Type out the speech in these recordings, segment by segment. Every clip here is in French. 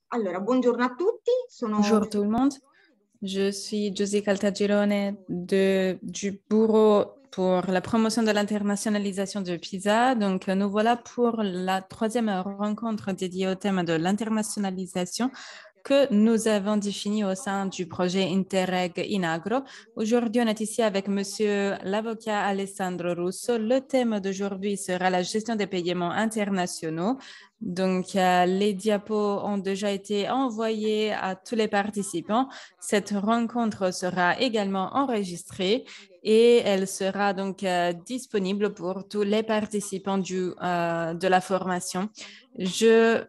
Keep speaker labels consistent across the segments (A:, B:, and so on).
A: Allora, buongiorno a tutti, sono
B: Bonjour tout le monde, je suis Josie Caltagirone du Bureau pour la promotion de l'internationalisation de PISA. Donc, nous voilà pour la troisième rencontre dédiée au thème de l'internationalisation que nous avons défini au sein du projet Interreg Inagro. Aujourd'hui, on est ici avec monsieur l'avocat Alessandro Russo. Le thème d'aujourd'hui sera la gestion des paiements internationaux. Donc, les diapos ont déjà été envoyés à tous les participants. Cette rencontre sera également enregistrée et elle sera donc disponible pour tous les participants de la formation. Je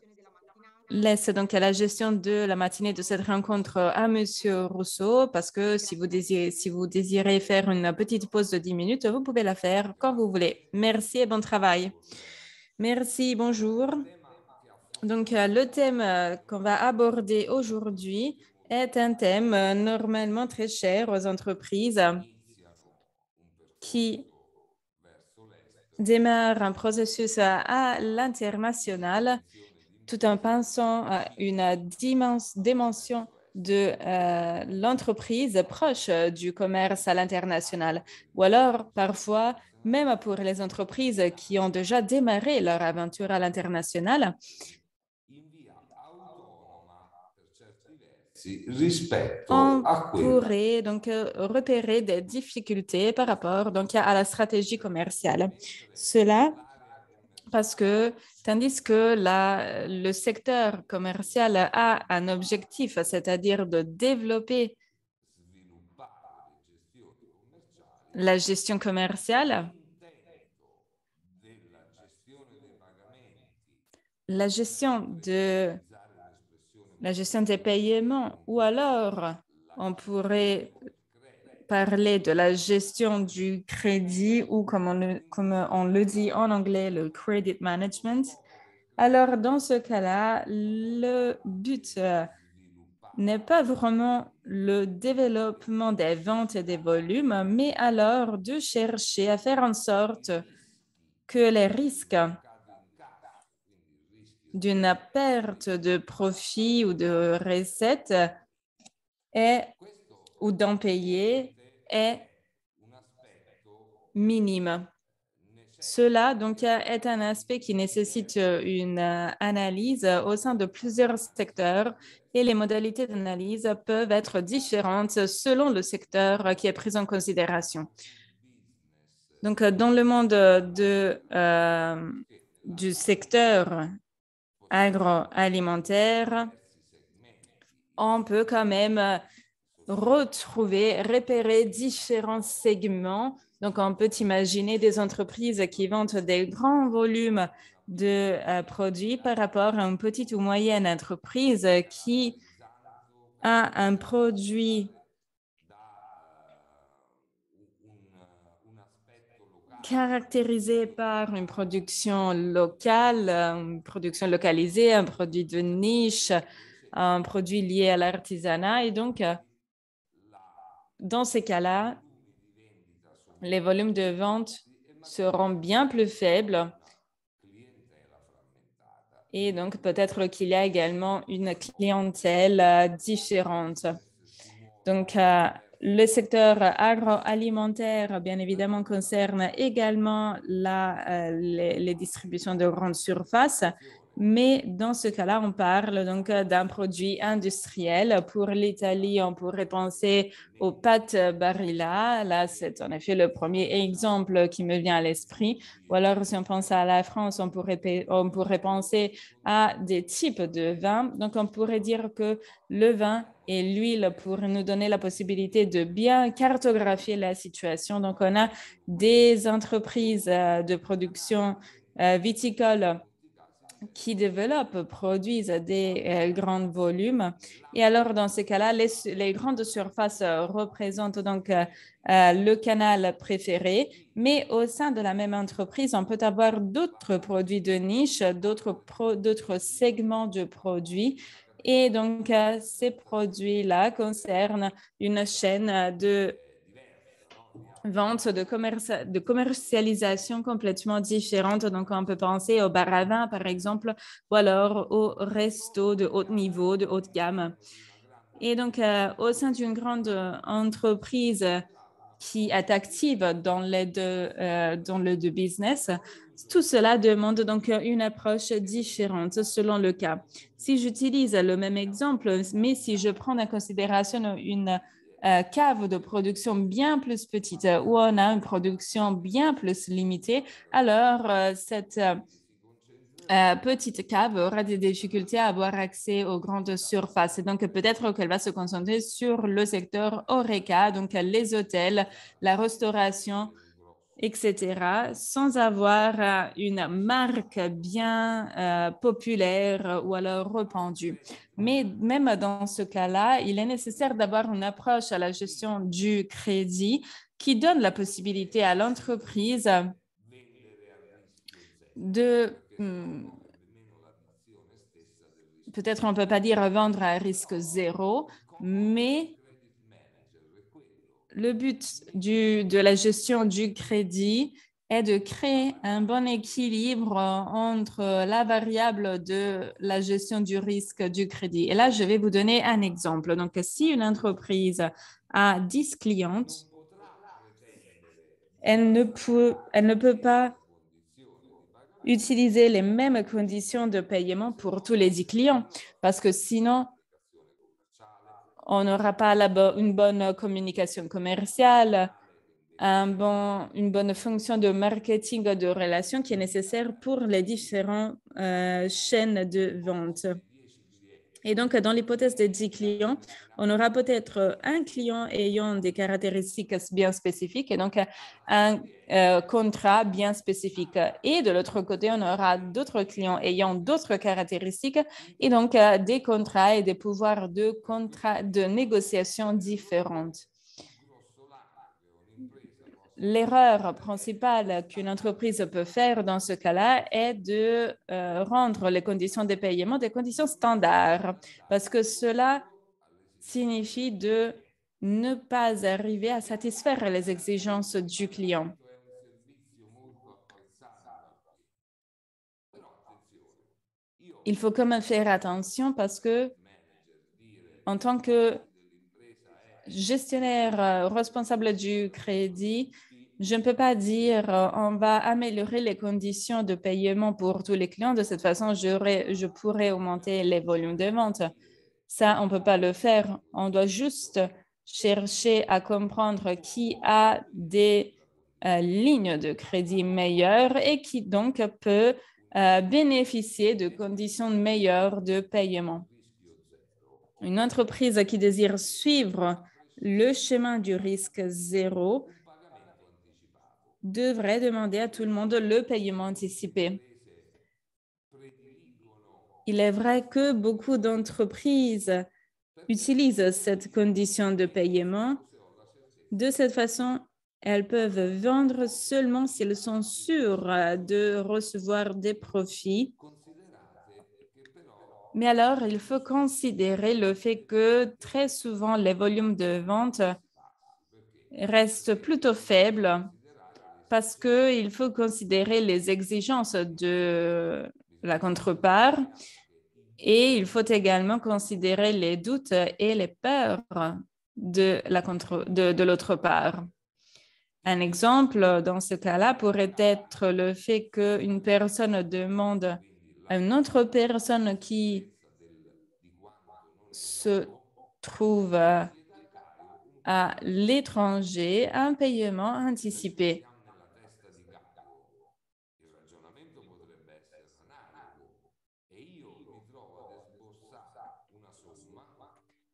B: laisse donc à la gestion de la matinée de cette rencontre à Monsieur Rousseau parce que si vous désirez faire une petite pause de 10 minutes, vous pouvez la faire quand vous voulez. Merci et bon travail. Merci, bonjour. Donc, le thème qu'on va aborder aujourd'hui est un thème normalement très cher aux entreprises qui démarrent un processus à l'international tout en pensant à une dimension de l'entreprise proche du commerce à l'international. Ou alors, parfois, même pour les entreprises qui ont déjà démarré leur aventure à l'international,
C: rispetto
B: on
C: a quella.
B: pourrait donc repérer des difficultés par rapport donc, à la stratégie commerciale. Cela parce que tandis que le secteur commercial a un objectif, c'est-à-dire de développer la gestion commerciale, la gestion des paiements, ou alors on pourrait parler de la gestion du crédit ou comme on le dit en anglais, le credit management. Alors, dans ce cas-là, le but n'est pas vraiment le développement des ventes et des volumes, mais alors de chercher à faire en sorte que les risques d'une perte de profit ou de recettes ou d'impayés est minime. Cela donc est un aspect qui nécessite une analyse au sein de plusieurs secteurs et les modalités d'analyse peuvent être différentes selon le secteur qui est pris en considération. Donc, dans le monde du secteur agroalimentaire, on peut quand même repérer différents segments. Donc, on peut imaginer des entreprises qui vendent des grands volumes de produits par rapport à une petite ou moyenne entreprise qui a un produit caractérisé par une production locale, une production localisée, un produit de niche, un produit lié à l'artisanat. Et donc, dans ces cas-là, les volumes de vente seront bien plus faibles et donc peut-être qu'il y a également une clientèle différente. Donc, le secteur agroalimentaire, bien évidemment, concerne également les distributions de grandes surfaces, mais dans ce cas-là, on parle donc d'un produit industriel. Pour l'Italie, on pourrait penser aux pâtes Barilla. Là, c'est en effet le premier exemple qui me vient à l'esprit. Ou alors, si on pense à la France, on pourrait penser à des types de vins. Donc, on pourrait dire que le vin et l'huile pour nous donner la possibilité de bien cartographier la situation. Donc, on a des entreprises de production viticole qui développent, produisent des grands volumes. Et alors, dans ces cas-là, les grandes surfaces représentent donc le canal préféré, mais au sein de la même entreprise, on peut avoir d'autres produits de niche, d'autres segments de produits. Et donc, ces produits-là concernent une chaîne de ventes de commercialisation complètement différentes. Donc, on peut penser au bar à vin, par exemple, ou alors au resto de haut niveau, de haute gamme. Et donc, au sein d'une grande entreprise qui est active dans le deux business, tout cela demande donc une approche différente selon le cas. Si j'utilise le même exemple, mais si je prends en considération une cave de production bien plus petite où on a une production bien plus limitée, alors cette petite cave aura des difficultés à avoir accès aux grandes surfaces. Et donc, peut-être qu'elle va se concentrer sur le secteur HoReCa, donc les hôtels, la restauration, etc., sans avoir une marque bien populaire ou alors répandue. Mais même dans ce cas-là, il est nécessaire d'avoir une approche à la gestion du crédit qui donne la possibilité à l'entreprise de peut-être on ne peut pas dire vendre à risque zéro, mais le but de la gestion du crédit est de créer un bon équilibre entre la variable de la gestion du risque du crédit. Et là, je vais vous donner un exemple. Donc, si une entreprise a 10 clientes, elle ne peut pas utiliser les mêmes conditions de paiement pour tous les 10 clients parce que sinon, on n'aura pas une bonne communication commerciale, une bonne fonction de marketing de relation qui est nécessaire pour les différentes chaînes de vente. Et donc, dans l'hypothèse des 10 clients, on aura peut-être un client ayant des caractéristiques bien spécifiques et donc un contrat bien spécifique. Et de l'autre côté, on aura d'autres clients ayant d'autres caractéristiques et donc des contrats et des pouvoirs de négociation différentes. L'erreur principale qu'une entreprise peut faire dans ce cas-là est de rendre les conditions de paiement des conditions standards, parce que cela signifie de ne pas arriver à satisfaire les exigences du client. Il faut quand même faire attention parce que en tant que gestionnaire responsable du crédit, je ne peux pas dire on va améliorer les conditions de paiement pour tous les clients. De cette façon, je pourrais augmenter les volumes de vente. Ça, on ne peut pas le faire. On doit juste chercher à comprendre qui a des lignes de crédit meilleures et qui donc peut bénéficier de conditions meilleures de paiement. Une entreprise qui désire suivre le chemin du risque zéro devrait demander à tout le monde le paiement anticipé. Il est vrai que beaucoup d'entreprises utilisent cette condition de paiement. De cette façon, elles peuvent vendre seulement si elles sont sûres de recevoir des profits. Mais alors, il faut considérer le fait que très souvent, les volumes de vente restent plutôt faibles parce qu'il faut considérer les exigences de la contrepart et il faut également considérer les doutes et les peurs de l'autre part. Un exemple dans ce cas-là pourrait être le fait qu'une personne demande à une autre personne qui se trouve à l'étranger un paiement anticipé.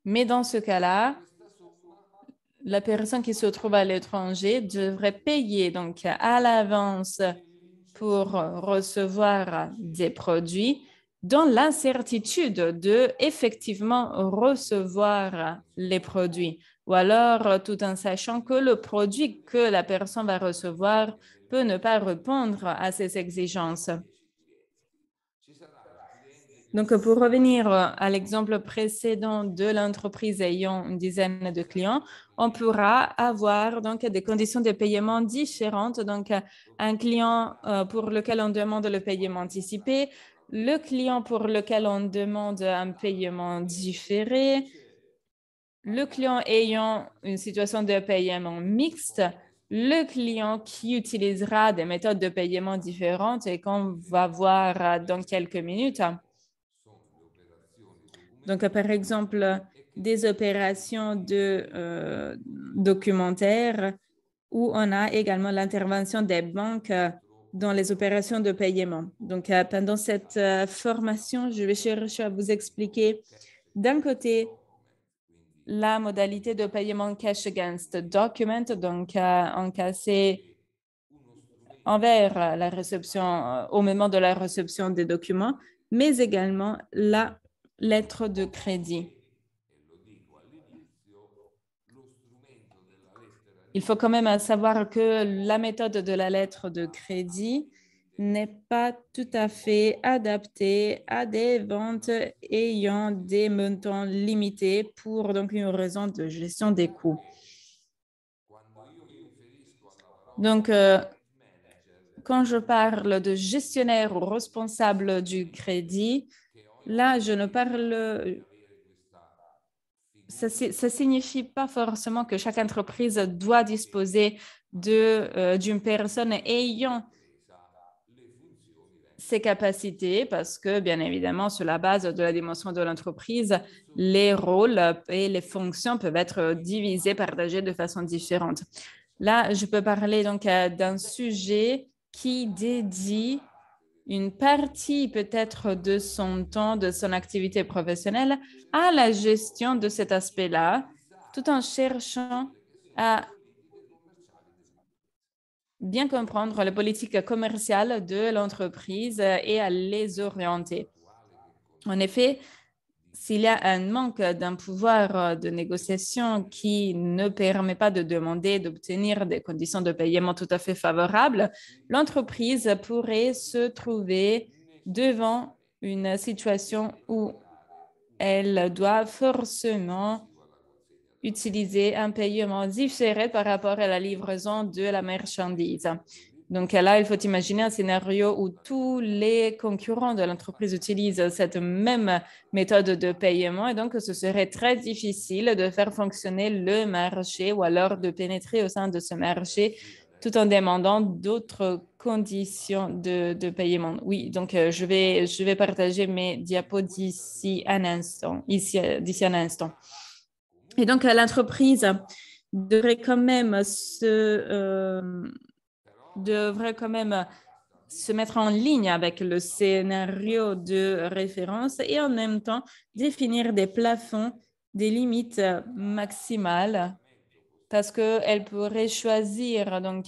B: Mais dans ce cas-là, la personne qui se trouve à l'étranger devrait payer donc à l'avance pour recevoir des produits dans l'incertitude de effectivement recevoir les produits ou alors tout en sachant que le produit que la personne va recevoir peut ne pas répondre à ces exigences. Donc, pour revenir à l'exemple précédent de l'entreprise ayant une dizaine de clients, on pourra avoir donc des conditions de paiement différentes. Donc, un client pour lequel on demande le paiement anticipé, le client pour lequel on demande un paiement différé, le client ayant une situation de paiement mixte, le client qui utilisera des méthodes de paiement différentes et qu'on va voir dans quelques minutes. Donc, par exemple, des opérations de documentaire où on a également l'intervention des banques dans les opérations de paiement. Donc, pendant cette formation, je vais chercher à vous expliquer d'un côté la modalité de paiement cash against document, donc encaissé envers la réception, au moment de la réception des documents, mais également la lettre de crédit. Il faut quand même savoir que la méthode de la lettre de crédit n'est pas tout à fait adaptée à des ventes ayant des montants limités pour donc une raison de gestion des coûts. Donc, quand je parle de gestionnaire ou responsable du crédit, là, je ne parle. Ça ne signifie pas forcément que chaque entreprise doit disposer d'une personne ayant ses capacités parce que, bien évidemment, sur la base de la dimension de l'entreprise, les rôles et les fonctions peuvent être divisés, partagés de façon différente. Là, je peux parler donc d'un sujet qui dédie une partie peut-être de son temps, de son activité professionnelle à la gestion de cet aspect-là, tout en cherchant à bien comprendre la politique commerciale de l'entreprise et à les orienter. En effet, s'il y a un manque d'un pouvoir de négociation qui ne permet pas de demander d'obtenir des conditions de paiement tout à fait favorables, l'entreprise pourrait se trouver devant une situation où elle doit forcément utiliser un paiement différé par rapport à la livraison de la marchandise. Donc là, il faut imaginer un scénario où tous les concurrents de l'entreprise utilisent cette même méthode de paiement et donc ce serait très difficile de faire fonctionner le marché ou alors de pénétrer au sein de ce marché tout en demandant d'autres conditions de paiement. Oui, donc je vais partager mes diapos d'ici un instant. D'ici un instant. Et donc, l'entreprise devrait quand même se mettre en ligne avec le scénario de référence et en même temps définir des plafonds, des limites maximales parce qu'elle pourrait choisir donc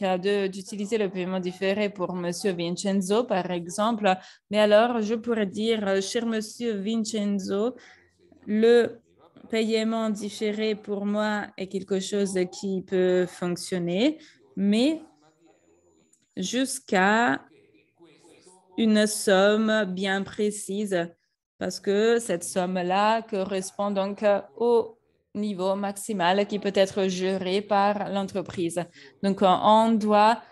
B: d'utiliser le paiement différé pour Monsieur Vincenzo, par exemple. Mais alors, je pourrais dire, cher Monsieur Vincenzo, le paiement différé pour moi est quelque chose qui peut fonctionner, mais jusqu'à une somme bien précise, parce que cette somme-là correspond donc au niveau maximal qui peut être géré par l'entreprise. Donc, on doit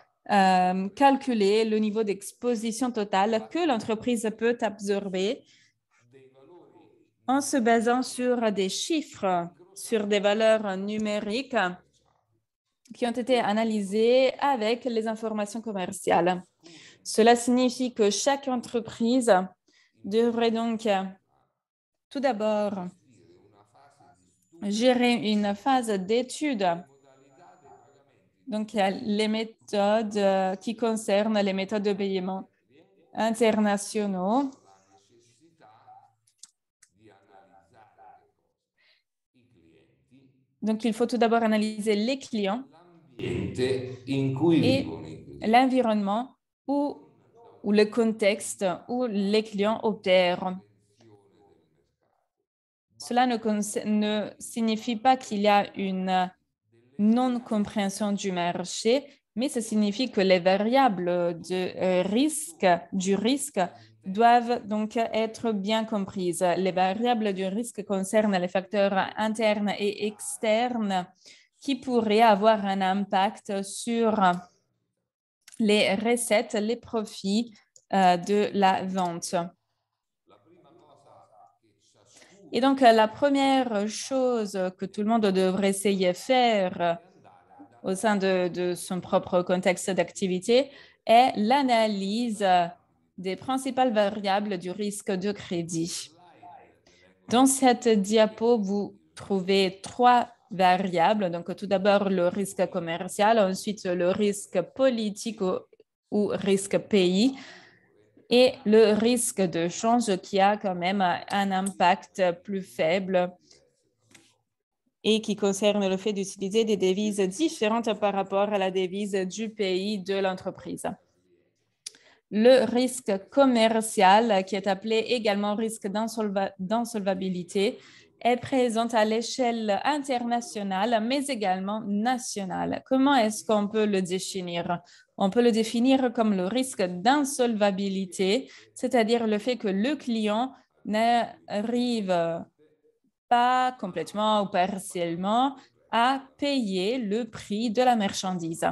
B: calculer le niveau d'exposition totale que l'entreprise peut absorber en se basant sur des chiffres, sur des valeurs numériques qui ont été analysées avec les informations commerciales. Cela signifie que chaque entreprise devrait donc tout d'abord gérer une phase d'étude. Donc, il y a les méthodes qui concernent les méthodes de paiement internationaux. Donc, il faut tout d'abord analyser les clients et l'environnement ou le contexte où les clients opèrent. Cela ne signifie pas qu'il y a une non-compréhension du marché, mais ça signifie que les variables du risque doivent donc être bien comprises. Les variables du risque concernent les facteurs internes et externes qui pourraient avoir un impact sur les recettes, les profits de la vente. Et donc, la première chose que tout le monde devrait essayer de faire au sein de son propre contexte d'activité est l'analyse des principales variables du risque de crédit. Dans cette diapo, vous trouvez 3 variables. Donc, tout d'abord, le risque commercial, ensuite le risque politique ou risque pays et le risque de change qui a quand même un impact plus faible et qui concerne le fait d'utiliser des devises différentes par rapport à la devise du pays de l'entreprise. Le risque commercial, qui est appelé également risque d'insolvabilité, est présent à l'échelle internationale, mais également nationale. Comment est-ce qu'on peut le définir? On peut le définir comme le risque d'insolvabilité, c'est-à-dire le fait que le client n'arrive pas complètement ou partiellement à payer le prix de la marchandise.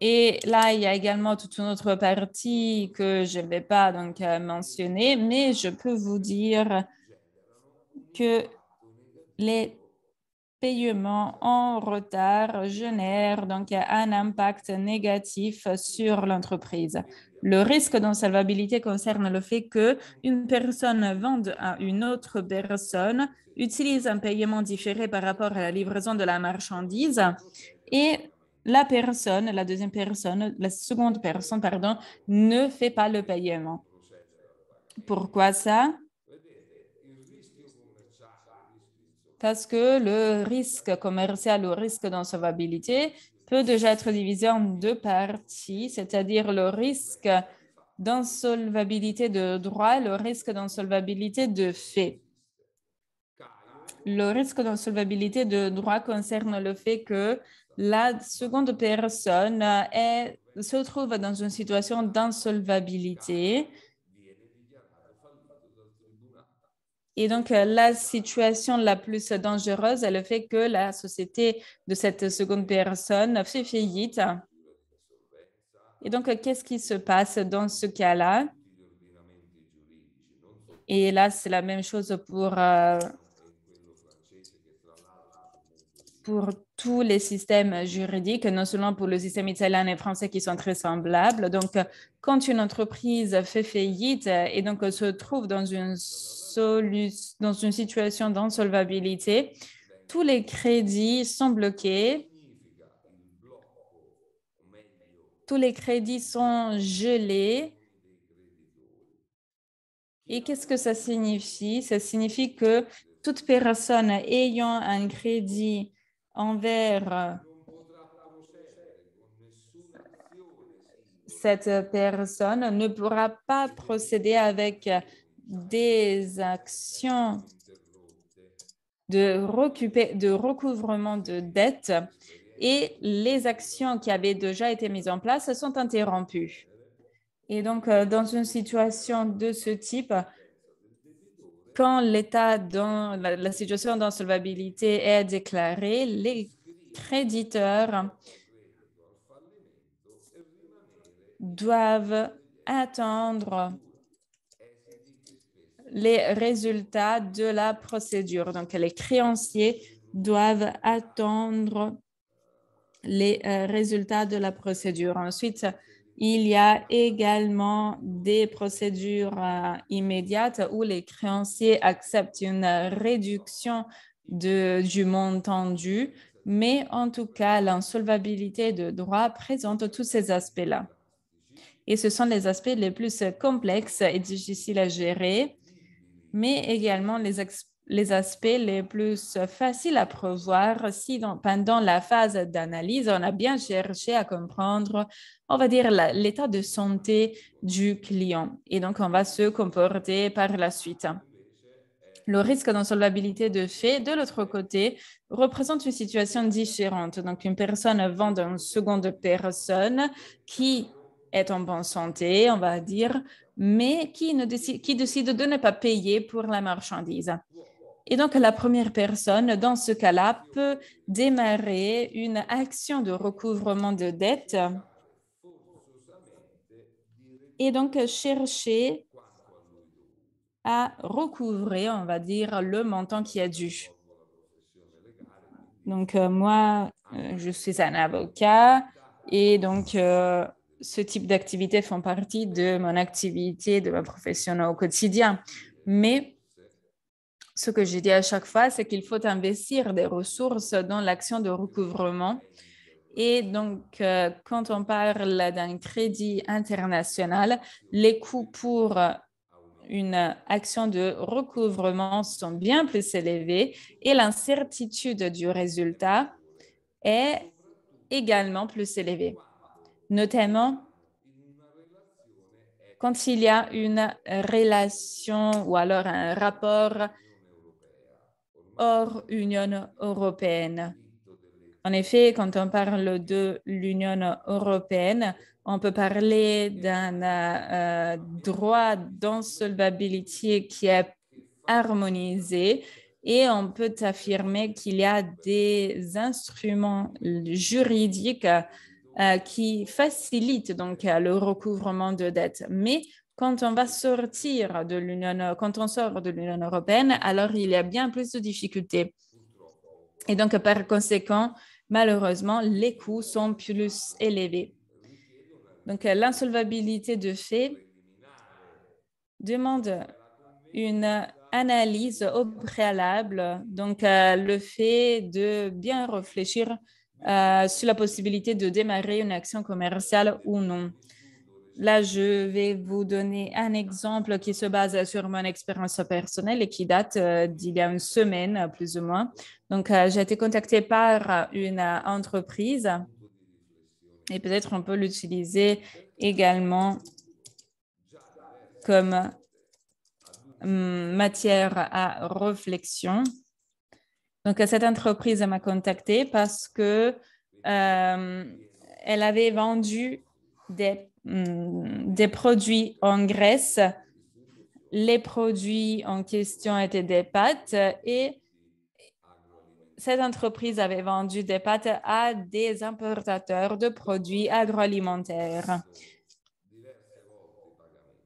B: Et là, il y a également toute une autre partie que je ne vais pas donc mentionner, mais je peux vous dire que les paiements en retard génèrent donc un impact négatif sur l'entreprise. Le risque d'insolvabilité concerne le fait qu'une personne vende à une autre personne, utilise un paiement différé par rapport à la livraison de la marchandise et la seconde personne, pardon, ne fait pas le paiement. Pourquoi ça? Parce que le risque commercial ou risque d'insolvabilité peut déjà être divisé en 2 parties, c'est-à-dire le risque d'insolvabilité de droit et le risque d'insolvabilité de fait. Le risque d'insolvabilité de droit concerne le fait que la seconde personne se trouve dans une situation d'insolvabilité. Et donc, la situation la plus dangereuse est le fait que la société de cette seconde personne fait faillite. Et donc, qu'est-ce qui se passe dans ce cas-là? Et là, c'est la même chose pour tous les systèmes juridiques, non seulement pour le système italien et français qui sont très semblables. Donc, quand une entreprise fait faillite et donc se trouve dans une situation d'insolvabilité, tous les crédits sont bloqués, tous les crédits sont gelés. Et qu'est-ce que ça signifie? Ça signifie que toute personne ayant un crédit envers cette personne ne pourra pas procéder avec des actions de recouvrement de dettes et les actions qui avaient déjà été mises en place sont interrompues. Et donc, dans une situation de ce type, quand l'état dans la situation d'insolvabilité est déclarée, les créditeurs doivent attendre les résultats de la procédure. Donc, les créanciers doivent attendre les résultats de la procédure. Ensuite, il y a également des procédures immédiates où les créanciers acceptent une réduction du montant dû, mais en tout cas, l'insolvabilité de droit présente tous ces aspects-là. Et ce sont les aspects les plus complexes et difficiles à gérer, mais également les aspects les plus faciles à prévoir si pendant la phase d'analyse, on a bien cherché à comprendre, on va dire, l'état de santé du client. Et donc, on va se comporter par la suite. Le risque d'insolvabilité de fait, de l'autre côté, représente une situation différente. Donc, une personne vend à une seconde personne qui est en bonne santé, on va dire, mais qui décide de ne pas payer pour la marchandise. Et donc, la première personne, dans ce cas-là, peut démarrer une action de recouvrement de dette et donc chercher à recouvrer, on va dire, le montant qui est dû. Donc, moi, je suis un avocat et donc, ce type d'activités font partie de mon activité, de ma profession au quotidien. Mais ce que je dis à chaque fois, c'est qu'il faut investir des ressources dans l'action de recouvrement. Et donc, quand on parle d'un crédit international, les coûts pour une action de recouvrement sont bien plus élevés et l'incertitude du résultat est également plus élevée, notamment quand il y a une relation ou alors un rapport hors Union européenne. En effet, quand on parle de l'Union européenne, on peut parler d'un droit d'insolvabilité qui est harmonisé et on peut affirmer qu'il y a des instruments juridiques qui facilitent donc le recouvrement de dettes. Mais quand on va sortir de l'Union, quand on sort de l'Union européenne, alors il y a bien plus de difficultés. Et donc, par conséquent, malheureusement, les coûts sont plus élevés. Donc, l'insolvabilité de fait demande une analyse au préalable, donc le fait de bien réfléchir sur la possibilité de démarrer une action commerciale ou non. Là, je vais vous donner un exemple qui se base sur mon expérience personnelle et qui date d'il y a une semaine, plus ou moins. Donc, j'ai été contactée par une entreprise et peut-être on peut l'utiliser également comme matière à réflexion. Donc, cette entreprise m'a contactée parce que elle avait vendu des produits en Grèce. Les produits en question étaient des pâtes et cette entreprise avait vendu des pâtes à des importateurs de produits agroalimentaires.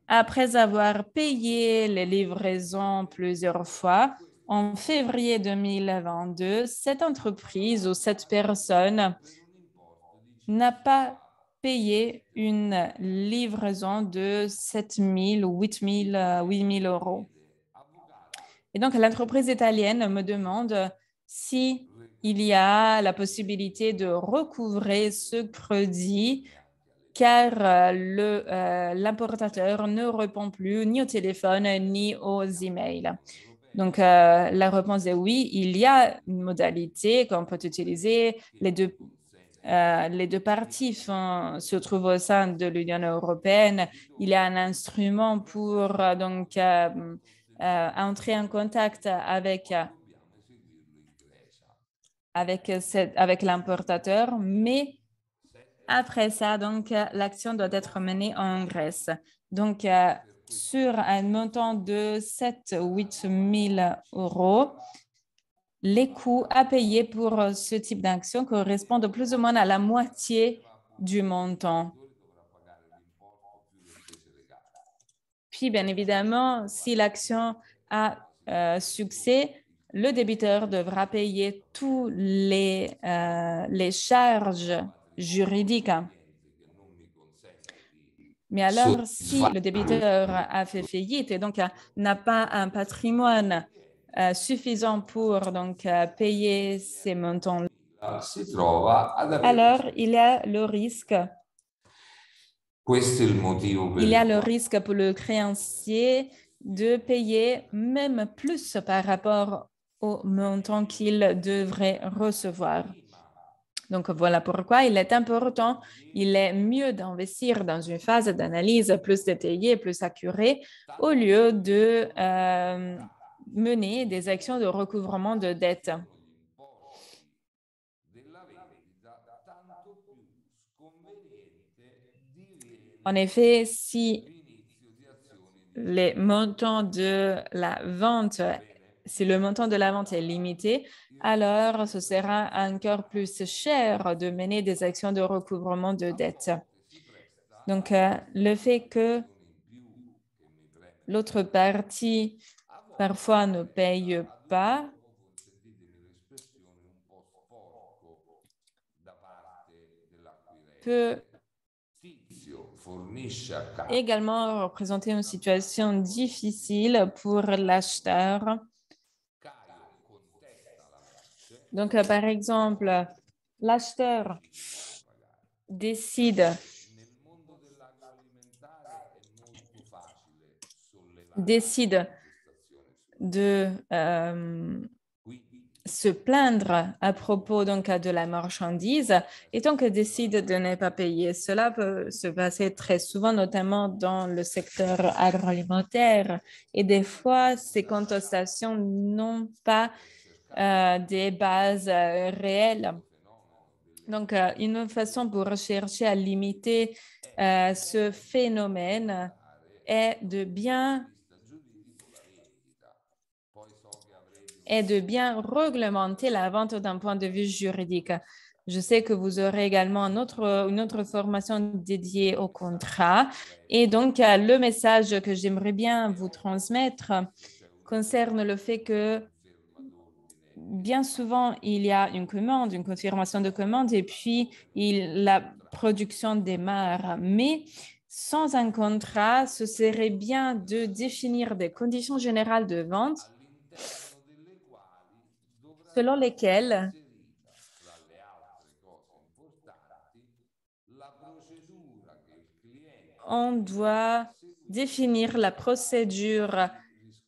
B: Après avoir payé les livraisons plusieurs fois, en février 2022, cette entreprise ou cette personne n'a pas payé une livraison de 7 000 ou 8 000 euros. Et donc, l'entreprise italienne me demande si il y a la possibilité de recouvrer ce crédit car l'importateur ne répond plus ni au téléphone ni aux emails. Donc, la réponse est oui, il y a une modalité qu'on peut utiliser. Les deux parties se trouvent au sein de l'Union européenne. Il y a un instrument pour entrer en contact avec l'importateur, mais après ça, donc, l'action doit être menée en Grèce. Donc, sur un montant de 7 ou 8 000 euros, les coûts à payer pour ce type d'action correspondent plus ou moins à la moitié du montant. Puis, bien évidemment, si l'action a succès, le débiteur devra payer tous les charges juridiques. Mais alors, si le débiteur a fait faillite et donc n'a pas un patrimoine suffisant pour donc, payer ces montants, alors il y a le risque. Il y a le risque pour le créancier de payer même plus par rapport au montant qu'il devrait recevoir. Donc, voilà pourquoi il est important, il est mieux d'investir dans une phase d'analyse plus détaillée, plus accurée, au lieu mener des actions de recouvrement de dettes. En effet, si les montants de la vente, si le montant de la vente est limité, alors ce sera encore plus cher de mener des actions de recouvrement de dettes. Donc, le fait que l'autre partie parfois ne paye pas peut également représenter une situation difficile pour l'acheteur. Donc, par exemple, l'acheteur décide de se plaindre à propos donc, de la marchandise et donc décide de ne pas payer. Cela peut se passer très souvent, notamment dans le secteur agroalimentaire. Et des fois, ces contestations n'ont pas des bases réelles. Donc, une façon pour chercher à limiter ce phénomène est de bien réglementer la vente d'un point de vue juridique. Je sais que vous aurez également une autre formation dédiée au contrat. Et donc, le message que j'aimerais bien vous transmettre concerne le fait que bien souvent, il y a une commande, une confirmation de commande, et puis la production démarre. Mais sans un contrat, ce serait bien de définir des conditions générales de vente selon lesquelles on doit définir la procédure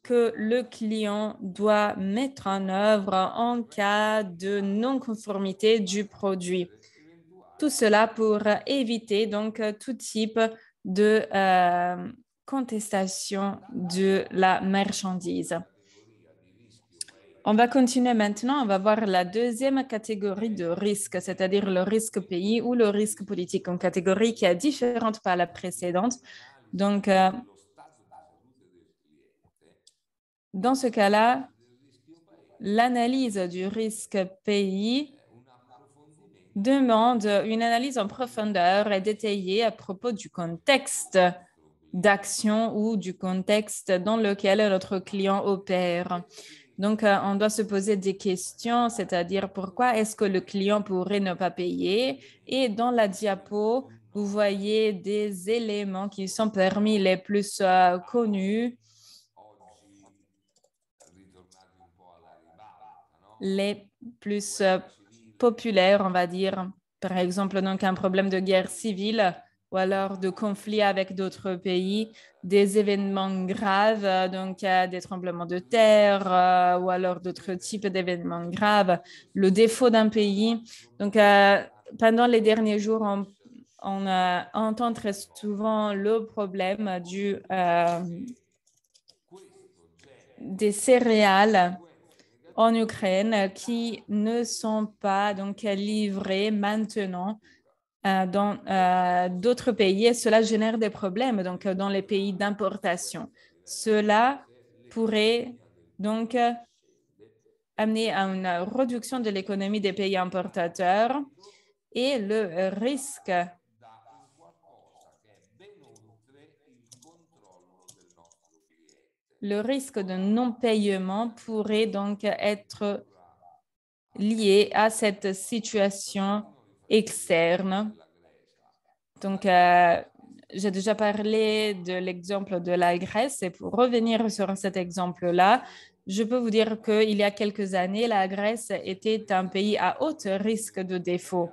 B: que le client doit mettre en œuvre en cas de non-conformité du produit. Tout cela pour éviter donc tout type de contestation de la marchandise. On va continuer maintenant, on va voir la deuxième catégorie de risque, c'est-à-dire le risque pays ou le risque politique, une catégorie qui est différente par la précédente. Donc, dans ce cas-là, l'analyse du risque pays demande une analyse en profondeur et détaillée à propos du contexte d'action ou du contexte dans lequel notre client opère. Donc, on doit se poser des questions, c'est-à-dire pourquoi est-ce que le client pourrait ne pas payer? Et dans la diapo, vous voyez des éléments qui sont parmi les plus connus, les plus populaires, on va dire. Par exemple, donc un problème de guerre civile ou alors de conflit avec d'autres pays, des événements graves, donc des tremblements de terre ou alors d'autres types d'événements graves, le défaut d'un pays. Donc, pendant les derniers jours, on entend très souvent le problème des céréales en Ukraine qui ne sont pas donc livrées maintenant dans d'autres pays et cela génère des problèmes donc dans les pays d'importation. Cela pourrait donc amener à une réduction de l'économie des pays importateurs et le risque de non-paiement pourrait donc être lié à cette situation externe. Donc, j'ai déjà parlé de l'exemple de la Grèce et pour revenir sur cet exemple-là, je peux vous dire qu'il y a quelques années, la Grèce était un pays à haut risque de défaut.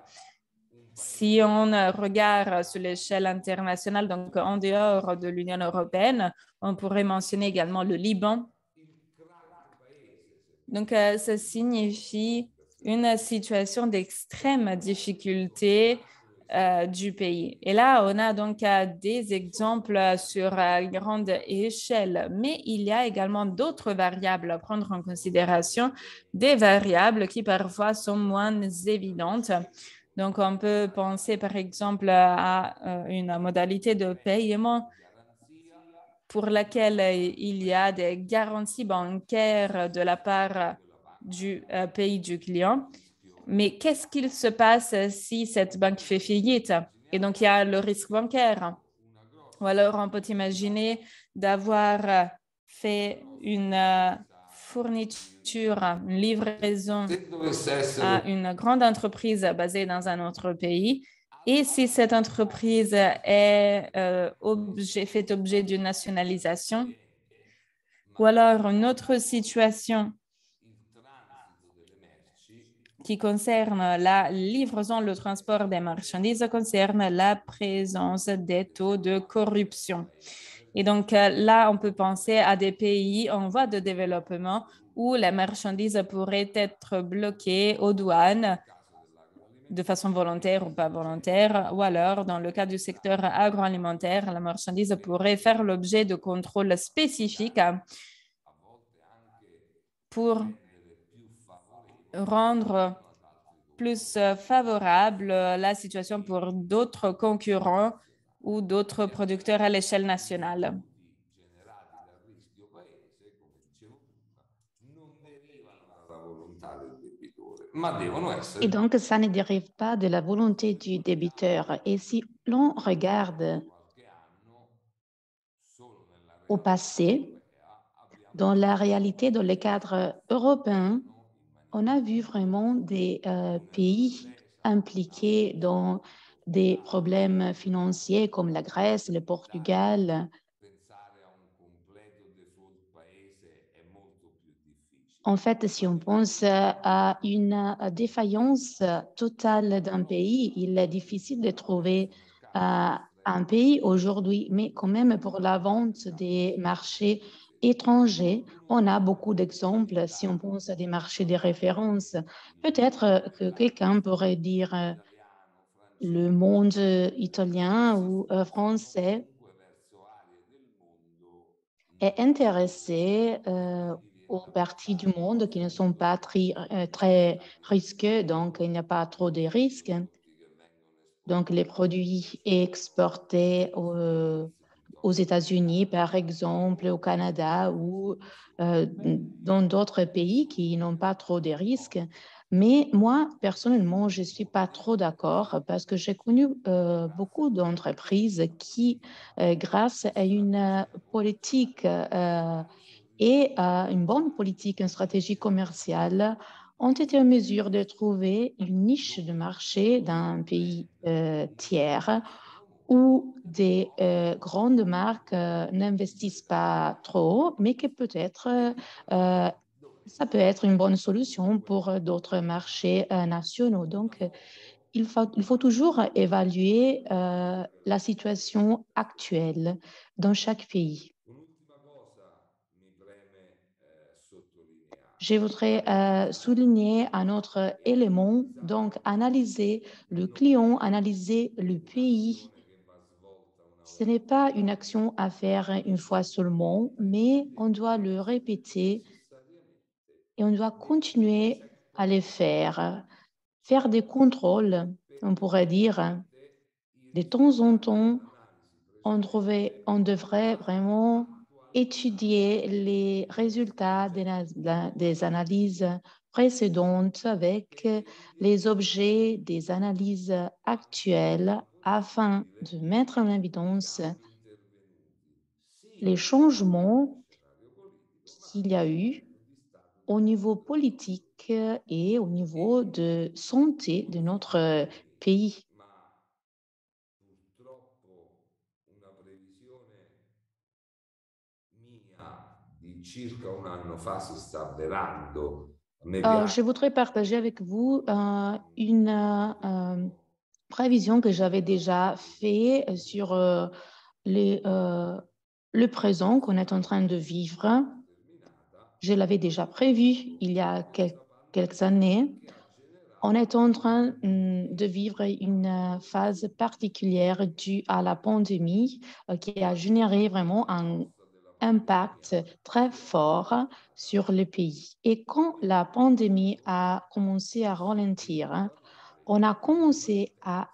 B: Si on regarde sur l'échelle internationale, donc en dehors de l'Union européenne, on pourrait mentionner également le Liban. Donc, ça signifie une situation d'extrême difficulté du pays. Et là, on a donc des exemples sur grande échelle, mais il y a également d'autres variables à prendre en considération, des variables qui parfois sont moins évidentes. Donc, on peut penser par exemple à une modalité de paiement pour laquelle il y a des garanties bancaires de la part du pays du client. Mais qu'est-ce qu'il se passe si cette banque fait faillite? Et donc, il y a le risque bancaire. Ou alors, on peut imaginer d'avoir fait une fourniture, une livraison à une grande entreprise basée dans un autre pays. Et si cette entreprise est fait objet d'une nationalisation, ou alors une autre situation qui concerne la livraison, le transport des marchandises, concerne la présence des taux de corruption. Et donc là, on peut penser à des pays en voie de développement où les marchandises pourraient être bloquées aux douanes de façon volontaire ou pas volontaire, ou alors, dans le cas du secteur agroalimentaire, la marchandise pourrait faire l'objet de contrôles spécifiques pour rendre plus favorable la situation pour d'autres concurrents ou d'autres producteurs à l'échelle nationale.
C: Et donc, ça ne dérive pas de la volonté du débiteur. Et si l'on regarde au passé, dans la réalité, dans le cadre européen, on a vu vraiment des pays impliqués dans des problèmes financiers comme la Grèce, le Portugal. En fait, si on pense à une défaillance totale d'un pays, il est difficile de trouver un pays aujourd'hui, mais quand même pour la vente des marchés étrangers, on a beaucoup d'exemples. Si on pense à des marchés de référence, peut-être que quelqu'un pourrait dire le monde italien ou français est intéressé aux parties du monde qui ne sont pas très risquées, donc il n'y a pas trop de risques. Donc les produits exportés aux États-Unis, par exemple, au Canada ou dans d'autres pays qui n'ont pas trop de risques. Mais moi, personnellement, je ne suis pas trop d'accord parce que j'ai connu beaucoup d'entreprises qui, grâce à une politique et une bonne politique, une stratégie commerciale, ont été en mesure de trouver une niche de marché dans un pays tiers où des grandes marques n'investissent pas trop, mais que peut-être ça peut être une bonne solution pour d'autres marchés nationaux. Donc, il faut toujours évaluer la situation actuelle dans chaque pays. Je voudrais souligner un autre élément, donc analyser le client, analyser le pays. Ce n'est pas une action à faire une fois seulement, mais on doit le répéter et on doit continuer à le faire. Faire des contrôles, on pourrait dire, de temps en temps, on devrait vraiment étudier les résultats des analyses précédentes avec les objets des analyses actuelles afin de mettre en évidence les changements qu'il y a eu au niveau politique et au niveau de santé de notre pays. Je voudrais partager avec vous une prévision que j'avais déjà faite sur le présent qu'on est en train de vivre. Je l'avais déjà prévu il y a quelques années. On est en train de vivre une phase particulière due à la pandémie qui a généré vraiment un impact très fort sur le pays. Et quand la pandémie a commencé à ralentir, on a commencé à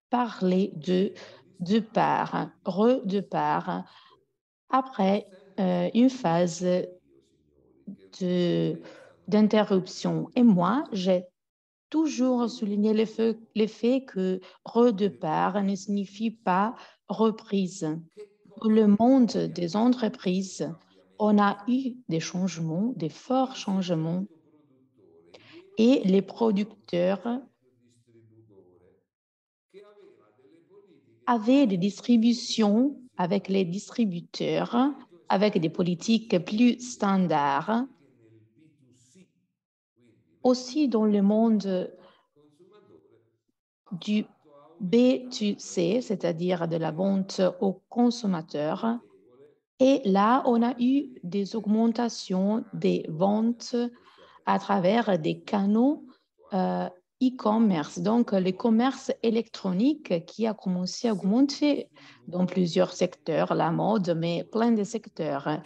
C: parler de départ, redépart, après une phase d'interruption. Et moi, j'ai toujours souligné l'effet que redépart ne signifie pas reprise. Dans le monde des entreprises, on a eu des changements, des forts changements, et les producteurs avaient des distributions avec les distributeurs, avec des politiques plus standards. Aussi dans le monde du B2C, c'est-à-dire de la vente aux consommateurs. Et là, on a eu des augmentations des ventes à travers des canaux e-commerce, donc le commerce électronique qui a commencé à augmenter dans plusieurs secteurs, la mode, mais plein de secteurs.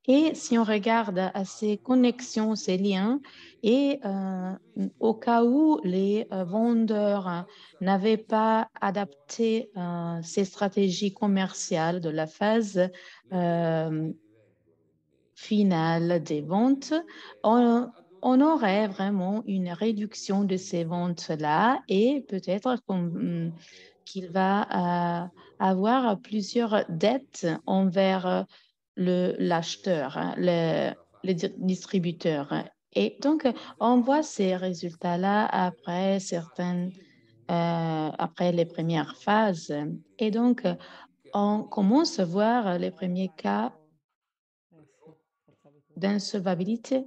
C: Et si on regarde à ces connexions, ces liens, et au cas où les vendeurs n'avaient pas adapté ces stratégies commerciales de la phase finale des ventes, on aurait vraiment une réduction de ces ventes-là et peut-être qu'il va avoir plusieurs dettes envers l'acheteur, le distributeur. Et donc, on voit ces résultats-là après les premières phases. Et donc, on commence à voir les premiers cas d'insolvabilité.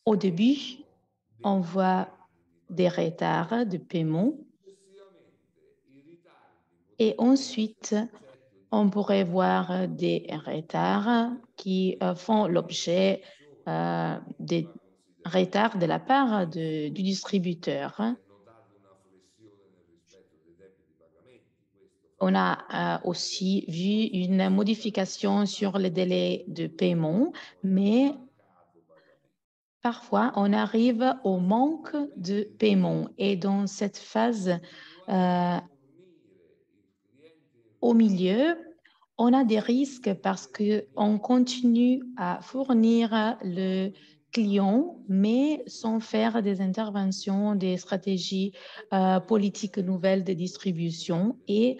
C: Au début, on voit des retards de paiement et ensuite, on pourrait voir des retards qui font l'objet des retards de la part du distributeur. On a aussi vu une modification sur les délais de paiement, mais parfois, on arrive au manque de paiement. Et dans cette phase, au milieu, on a des risques parce qu'on continue à fournir le client, mais sans faire des interventions, des stratégies politiques nouvelles de distribution. Et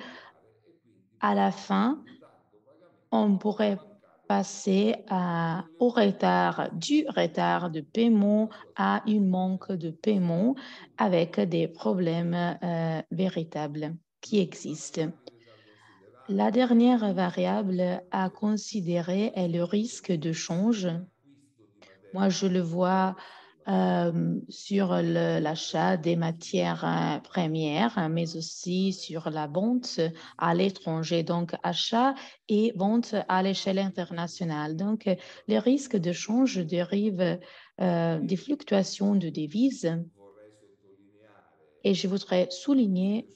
C: à la fin, on pourrait passer du retard de paiement à un manque de paiement avec des problèmes véritables qui existent. La dernière variable à considérer est le risque de change. Moi, je le vois sur l'achat des matières premières, mais aussi sur la vente à l'étranger, donc achat et vente à l'échelle internationale. Donc, les risques de change dérivent des fluctuations de devises et je voudrais souligner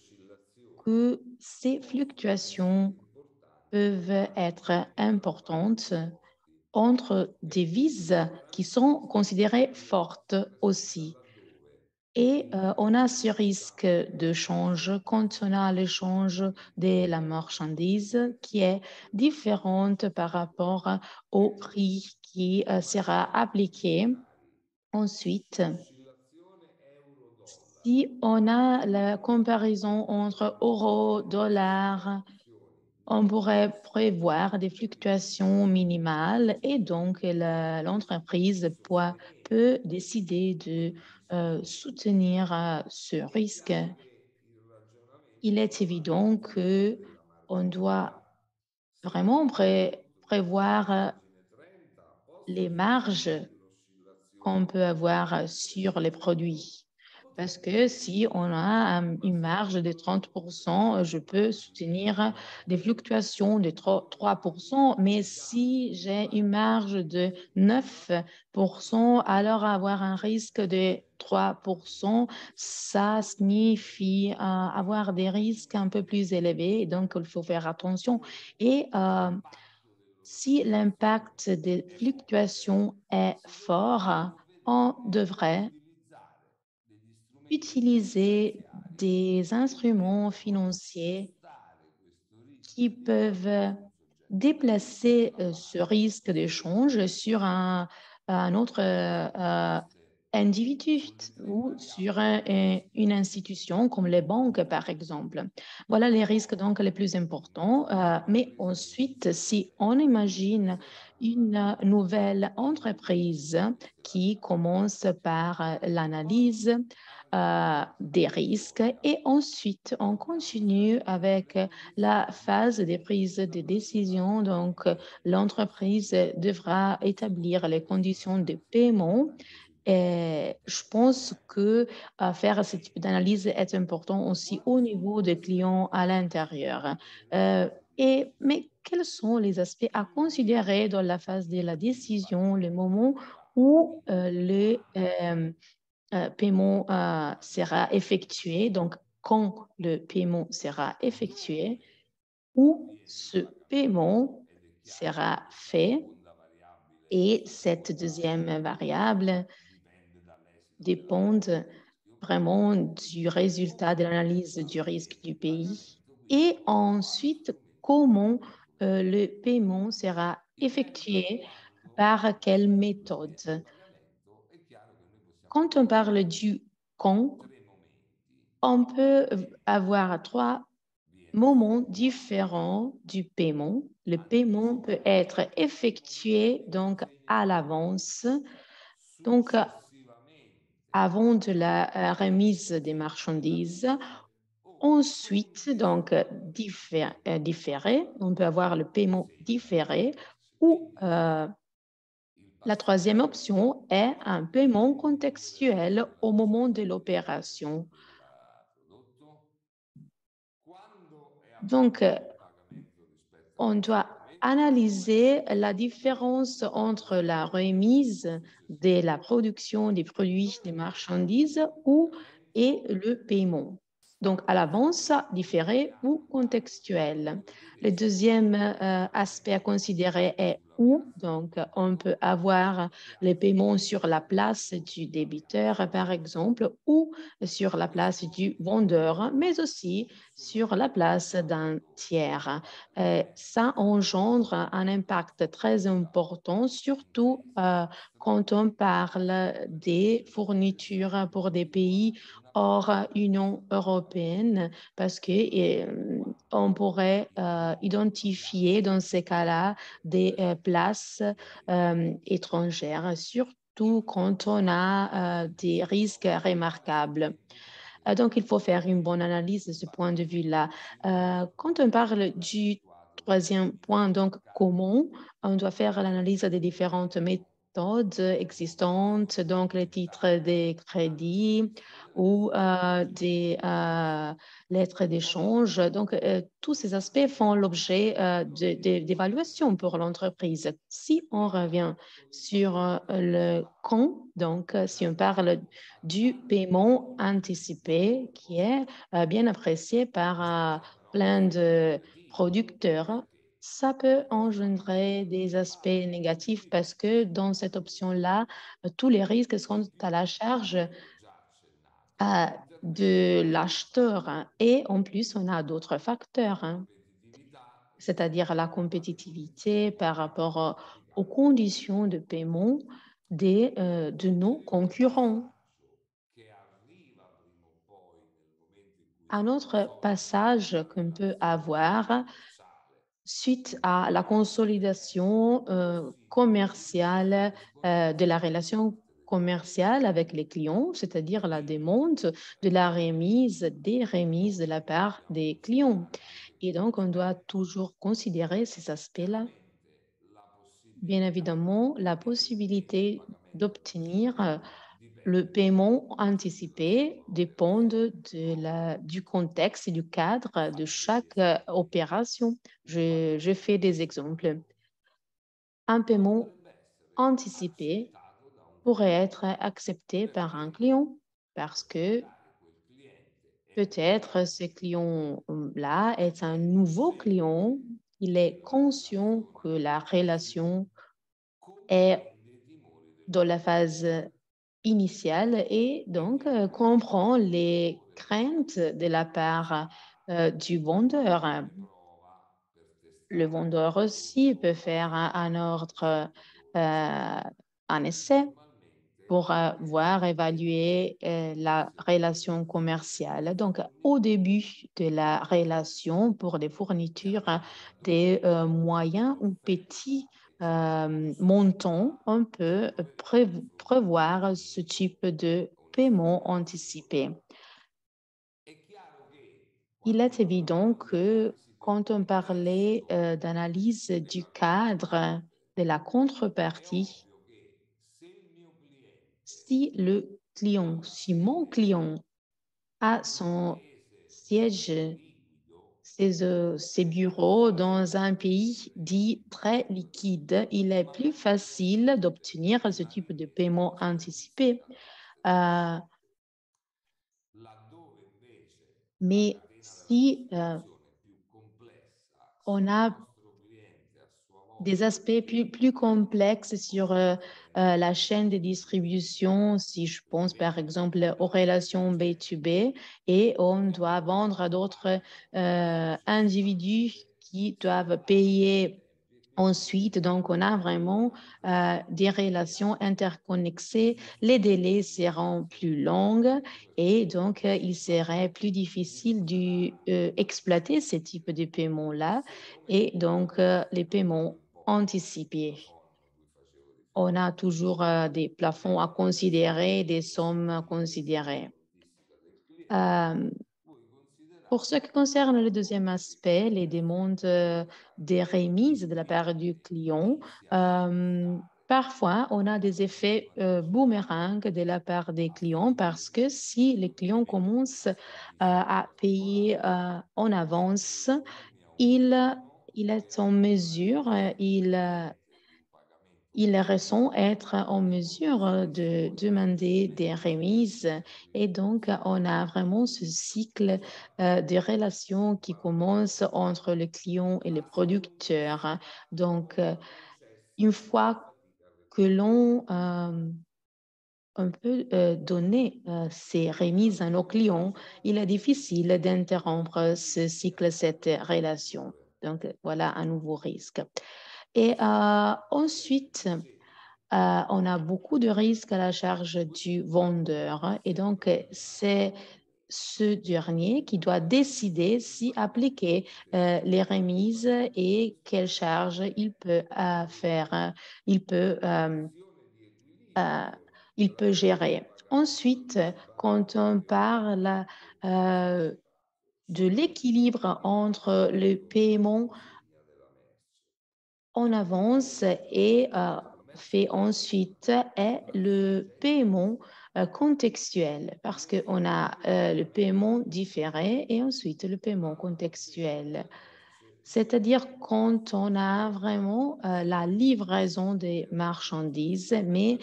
C: que ces fluctuations peuvent être importantes entre devises qui sont considérées fortes aussi. Et on a ce risque de change quand on a l'échange de la marchandise qui est différente par rapport au prix qui sera appliqué. Ensuite, si on a la comparaison entre euro, dollar, on pourrait prévoir des fluctuations minimales et donc l'entreprise peut décider de soutenir ce risque. Il est évident qu'on doit vraiment prévoir les marges qu'on peut avoir sur les produits. Parce que si on a une marge de 30%, je peux soutenir des fluctuations de 3%, mais si j'ai une marge de 9%, alors avoir un risque de 3%, ça signifie avoir des risques un peu plus élevés, donc il faut faire attention. Et si l'impact des fluctuations est fort, on devrait utiliser des instruments financiers qui peuvent déplacer ce risque d'échange sur un autre individu ou sur une institution comme les banques, par exemple. Voilà les risques donc les plus importants. Mais ensuite, si on imagine une nouvelle entreprise qui commence par l'analyse des risques et ensuite on continue avec la phase des prises de décision. Donc, l'entreprise devra établir les conditions de paiement. Et je pense que faire ce type d'analyse est important aussi au niveau des clients à l'intérieur. Mais quels sont les aspects à considérer dans la phase de la décision, le moment où le paiement sera effectué, donc quand le paiement sera effectué, où ce paiement sera fait et cette deuxième variable dépend vraiment du résultat de l'analyse du risque du pays et ensuite comment le paiement sera effectué, par quelle méthode. Quand on parle du quand, on peut avoir trois moments différents du paiement. Le paiement peut être effectué donc à l'avance, donc avant de la remise des marchandises. Ensuite, donc différé, on peut avoir le paiement différé ou la troisième option est un paiement contextuel au moment de l'opération. Donc, on doit analyser la différence entre la remise de la production des produits, des marchandises et le paiement. Donc, à l'avance, différé ou contextuel. Le deuxième aspect à considérer est où. Donc, on peut avoir les paiements sur la place du débiteur, par exemple, ou sur la place du vendeur, mais aussi sur la place d'un tiers. Ça engendre un impact très important, surtout quand on parle des fournitures pour des pays hors Union européenne, parce que on pourrait identifier dans ces cas-là des places étrangères, surtout quand on a des risques remarquables. Donc, il faut faire une bonne analyse de ce point de vue-là. Quand on parle du troisième point, donc comment, on doit faire l'analyse des différentes méthodes existantes, donc les titres de crédit ou des lettres d'échange. Donc, tous ces aspects font l'objet d'évaluation pour l'entreprise. Si on revient sur le quand, donc si on parle du paiement anticipé qui est bien apprécié par plein de producteurs, ça peut engendrer des aspects négatifs parce que dans cette option-là, tous les risques sont à la charge de l'acheteur, hein. Et en plus, on a d'autres facteurs, hein, c'est-à-dire la compétitivité par rapport aux conditions de paiement de nos concurrents. Un autre passage qu'on peut avoir suite à la consolidation commerciale de la relation commerciale avec les clients, c'est-à-dire la demande de la remise, des remises de la part des clients. Et donc, on doit toujours considérer ces aspects-là. Bien évidemment, la possibilité d'obtenir le paiement anticipé dépend du contexte et du cadre de chaque opération. Je fais des exemples. Un paiement anticipé pourrait être accepté par un client parce que peut-être ce client-là est un nouveau client, il est conscient que la relation est dans la phase initiale et donc comprend les craintes de la part du vendeur. Le vendeur aussi peut faire un ordre, un essai pour voir, évaluer la relation commerciale. Donc, au début de la relation, pour des fournitures des moyens ou petits montants, on peut prévoir ce type de paiement anticipé. Il est évident que quand on parlait d'analyse du cadre de la contrepartie, si mon client a son siège, ses bureaux dans un pays dit très liquide, il est plus facile d'obtenir ce type de paiement anticipé. Mais si on a des aspects plus complexes sur la chaîne de distribution, si je pense par exemple aux relations B2B et on doit vendre à d'autres individus qui doivent payer ensuite. Donc, on a vraiment des relations interconnectées. Les délais seront plus longs et donc, il serait plus difficile d'exploiter ce type de paiement-là et donc les paiements anticipés. On a toujours des plafonds à considérer, des sommes à considérer. Pour ce qui concerne le deuxième aspect, les demandes des remises de la part du client, parfois on a des effets boomerang de la part des clients parce que si les clients commencent à payer en avance, il est en mesure, il ressent être en mesure de demander des remises. Et donc, on a vraiment ce cycle de relations qui commence entre le client et le producteur. Donc, une fois que on peut donner ces remises à nos clients, il est difficile d'interrompre ce cycle, cette relation. Donc, voilà un nouveau risque. Et ensuite, on a beaucoup de risques à la charge du vendeur et donc c'est ce dernier qui doit décider si appliquer les remises et quelles charges il peut faire, il peut, euh, euh, il peut gérer. Ensuite, quand on parle euh, de l'équilibre entre le paiement en avance et fait ensuite est le paiement contextuel parce qu'on a le paiement différé et ensuite le paiement contextuel. C'est-à-dire quand on a vraiment la livraison des marchandises, mais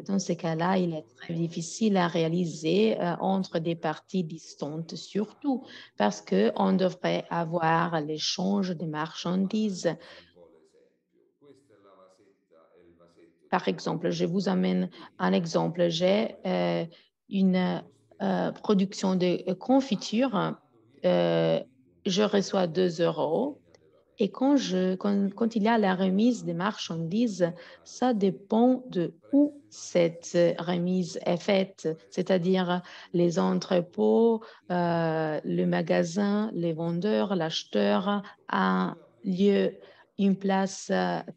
C: dans ces cas-là, il est très difficile à réaliser entre des parties distantes, surtout parce qu'on devrait avoir l'échange des marchandises. Par exemple, je vous amène un exemple. J'ai une production de confiture. Euh, je reçois 2 euros. Et quand il y a la remise des marchandises, ça dépend de où cette remise est faite, c'est-à-dire les entrepôts, le magasin, les vendeurs, l'acheteur, un lieu, une place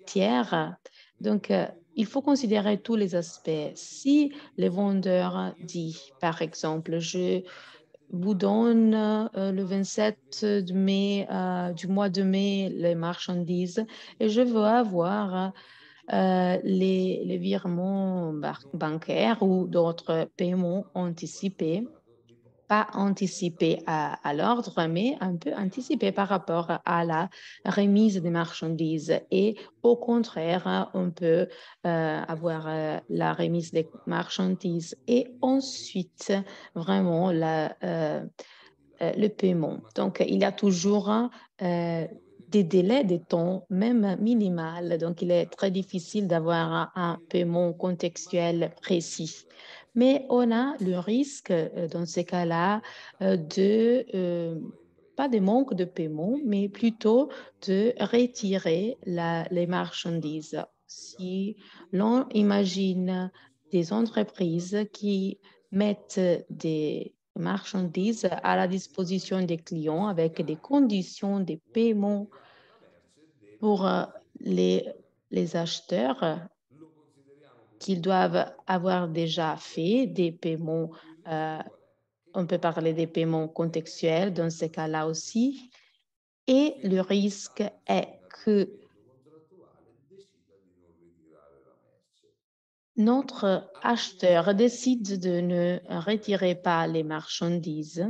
C: tiers. Donc, il faut considérer tous les aspects. Si le vendeur dit, par exemple, je vous donne le 27 de mai, du mois de mai les marchandises et je veux avoir les virements bancaires ou d'autres paiements anticipés, pas anticipés à l'ordre, mais un peu anticipés par rapport à la remise des marchandises. Et au contraire, on peut avoir la remise des marchandises et ensuite vraiment le paiement. Donc, il y a toujours des délais de temps, même minimal. Donc, il est très difficile d'avoir un paiement contextuel précis. Mais on a le risque, dans ces cas-là, pas de manque de paiement, mais plutôt de retirer les marchandises. Si l'on imagine des entreprises qui mettent des marchandises à la disposition des clients avec des conditions de paiement pour les acheteurs qu'ils doivent avoir déjà fait des paiements, euh, on peut parler des paiements contextuels dans ces cas-là aussi. Et le risque est que notre acheteur décide de ne retirer pas les marchandises.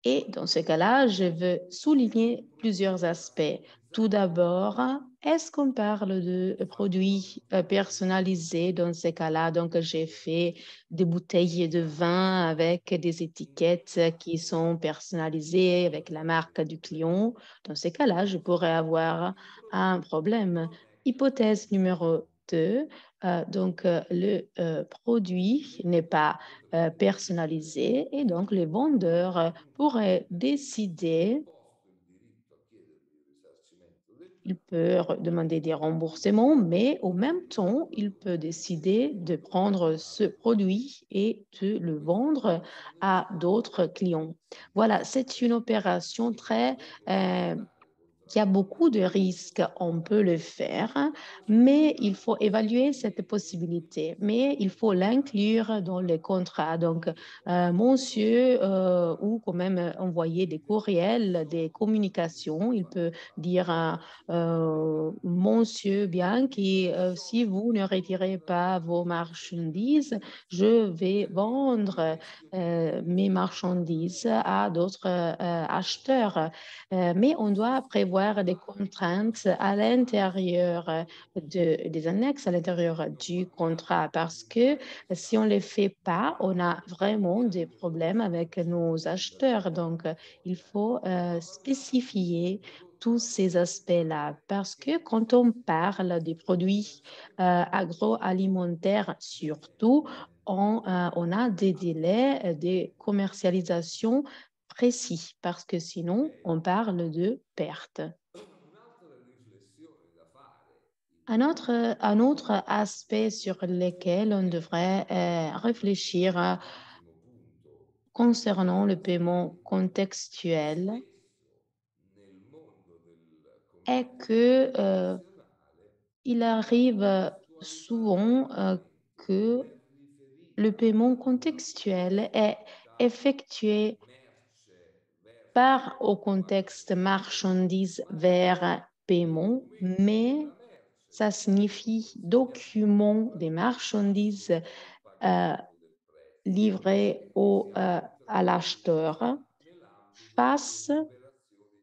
C: Et dans ce cas-là, je veux souligner plusieurs aspects. Tout d'abord, est-ce qu'on parle de produits personnalisés dans ces cas-là? Donc, j'ai fait des bouteilles de vin avec des étiquettes qui sont personnalisées avec la marque du client. Dans ces cas-là, je pourrais avoir un problème. Hypothèse numéro 2, le produit n'est pas personnalisé et donc les vendeurs pourraient décider, il peut demander des remboursements, mais au même temps, il peut décider de prendre ce produit et de le vendre à d'autres clients. Voilà, c'est une opération très il y a beaucoup de risques, on peut le faire, mais il faut évaluer cette possibilité, mais il faut l'inclure dans le contrat. Donc, monsieur, ou quand même envoyer des courriels, des communications, il peut dire monsieur bien qui, si vous ne retirez pas vos marchandises, je vais vendre mes marchandises à d'autres acheteurs. Mais on doit prévoir des contraintes à l'intérieur des annexes, à l'intérieur du contrat, parce que si on ne les fait pas, on a vraiment des problèmes avec nos acheteurs. Donc, il faut spécifier tous ces aspects-là, parce que quand on parle des produits agroalimentaires, surtout, on a des délais de commercialisation précis, parce que sinon, on parle de perte. Un autre aspect sur lequel on devrait réfléchir concernant le paiement contextuel est que il arrive souvent que le paiement contextuel est effectué par au contexte marchandise vers paiement, mais ça signifie document des marchandises euh, livrées à l'acheteur face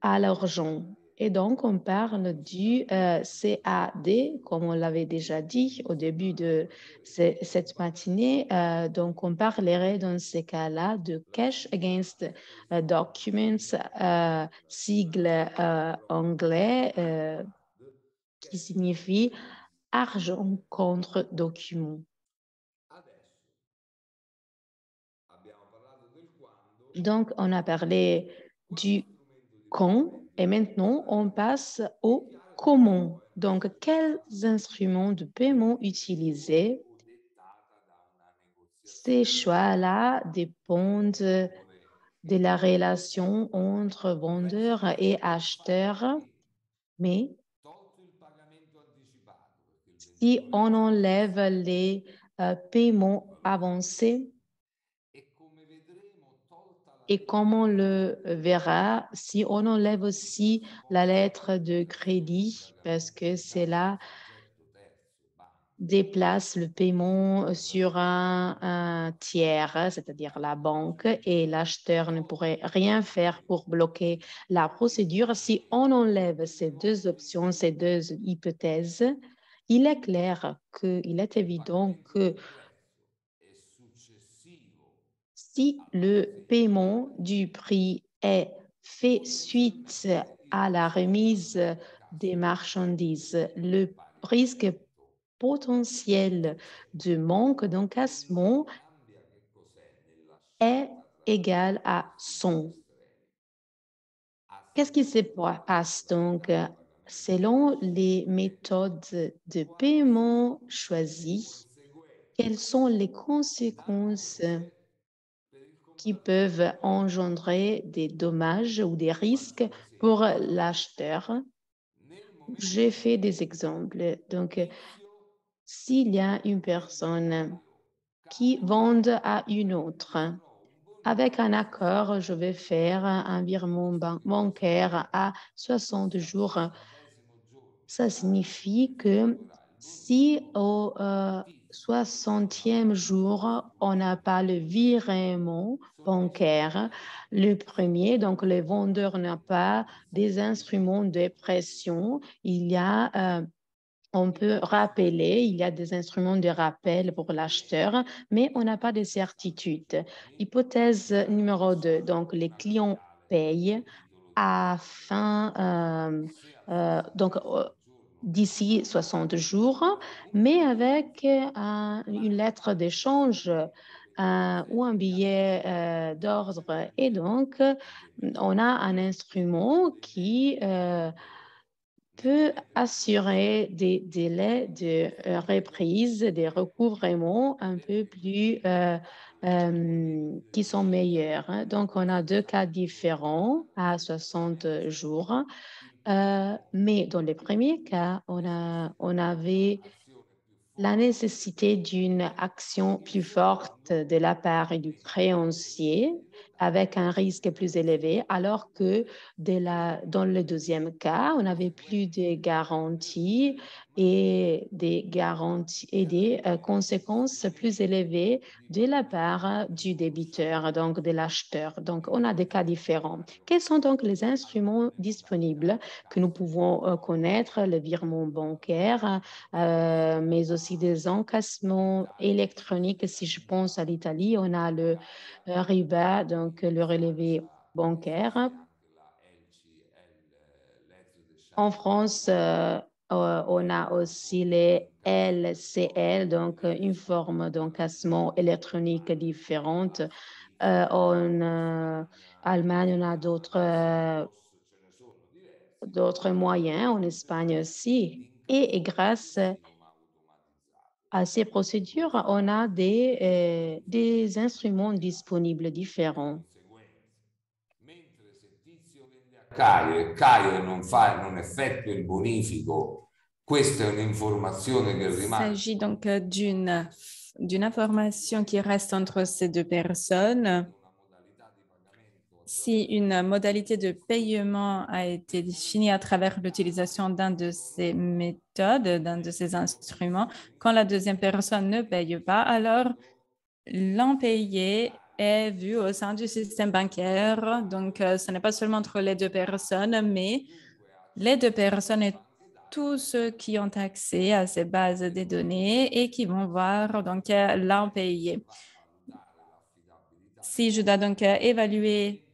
C: à l'argent. Et donc, on parle du CAD, comme on l'avait déjà dit au début de cette matinée. Donc, on parlerait dans ces cas-là de Cash Against Documents, sigle anglais qui signifie argent contre document. Donc, on a parlé du quand et maintenant on passe au comment. Donc, quels instruments de paiement utiliser? Ces choix-là dépendent de la relation entre vendeur et acheteur, mais si on enlève les paiements avancés, Et comme on le verra, si on enlève aussi la lettre de crédit, parce que c'est là déplace le paiement sur un tiers, c'est-à-dire la banque, et l'acheteur ne pourrait rien faire pour bloquer la procédure. Si on enlève ces deux options, ces deux hypothèses, il est clair il est évident que si le paiement du prix est fait suite à la remise des marchandises, le risque potentiel de manque d'encaissement est égal à 100. Qu'est-ce qui se passe donc? Selon les méthodes de paiement choisies, quelles sont les conséquences qui peuvent engendrer des dommages ou des risques pour l'acheteur? J'ai fait des exemples. Donc, s'il y a une personne qui vend à une autre, avec un accord, je vais faire un virement bancaire à 60 jours. Ça signifie que si au 60e jour, on n'a pas le virement bancaire, le premier, donc le vendeur n'a pas des instruments de pression, on peut rappeler, il y a des instruments de rappel pour l'acheteur, mais on n'a pas de certitude. Hypothèse numéro 2, donc les clients payent d'ici 60 jours, mais avec une lettre d'échange ou un billet d'ordre. Et donc, on a un instrument qui peut assurer des délais de reprise, des recouvrements un peu plus qui sont meilleurs, hein. Donc, on a deux cas différents à 60 jours. Mais dans les premiers cas, on avait la nécessité d'une action plus forte de la part du créancier avec un risque plus élevé, alors que dans le deuxième cas, on n'avait plus de garanties et des conséquences plus élevées de la part du débiteur, donc de l'acheteur. Donc, on a des cas différents. Quels sont donc les instruments disponibles que nous pouvons connaître? Le virement bancaire, mais aussi des encaissements électroniques. Si je pense à l'Italie, on a le RIBA, donc le relevé bancaire. En France, on a aussi les LCL, donc une forme d'encaissement électronique différente. En Allemagne, on a d'autres moyens, en Espagne aussi. Et grâce à ces procédures, on a des instruments disponibles différents.
D: Caio e Caio non effettua il bonifico, questa è un'informazione che
B: Il
D: rimane.
B: s'agit donc d'une information qui reste entre ces deux personnes. Si une modalité de paiement a été définie à travers l'utilisation d'un de ces méthodes, d'un de ces instruments, quand la deuxième personne ne paye pas, alors l'impayé est vu au sein du système bancaire. Donc, ce n'est pas seulement entre les deux personnes, mais les deux personnes et tous ceux qui ont accès à ces bases de données et qui vont voir donc l'impayé. Si je dois donc évaluer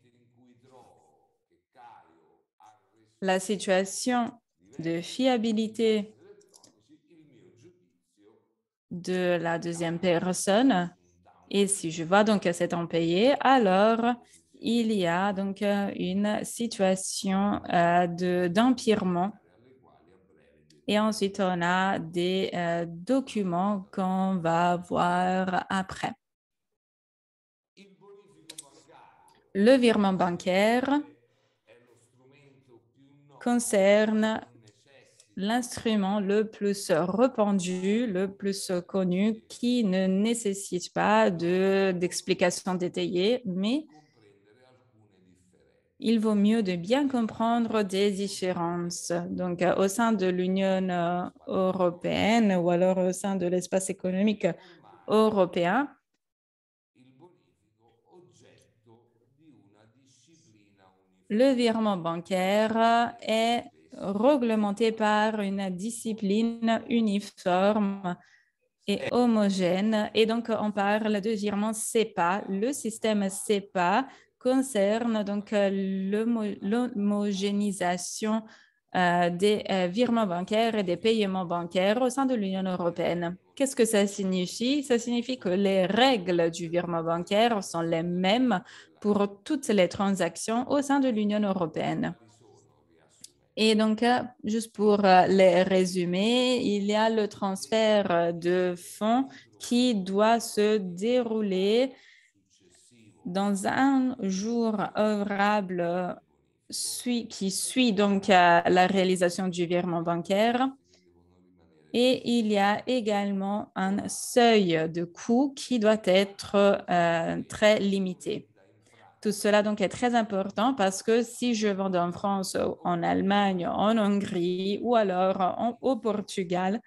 B: la situation de fiabilité de la deuxième personne, et si je vois donc cet impayé, alors il y a donc une situation d'empirement. Et ensuite, on a des documents qu'on va voir après. Le virement bancaire concerne l'instrument le plus répandu, le plus connu, qui ne nécessite pas d'explications détaillées, mais il vaut mieux de bien comprendre des différences. Donc, au sein de l'Union européenne ou alors au sein de l'espace économique européen, le virement bancaire est réglementé par une discipline uniforme et homogène. Et donc, on parle de virement SEPA. Le système SEPA concerne donc l'homogénéisation des virements bancaires et des paiements bancaires au sein de l'Union européenne. Qu'est-ce que ça signifie? Ça signifie que les règles du virement bancaire sont les mêmes pour toutes les transactions au sein de l'Union européenne. Et donc, juste pour les résumer, il y a le transfert de fonds qui doit se dérouler dans un jour ouvrable qui suit donc la réalisation du virement bancaire. Et il y a également un seuil de coût qui doit être très limité. Tout cela donc est très important parce que si je vends en France, en Allemagne, en Hongrie ou alors au Portugal,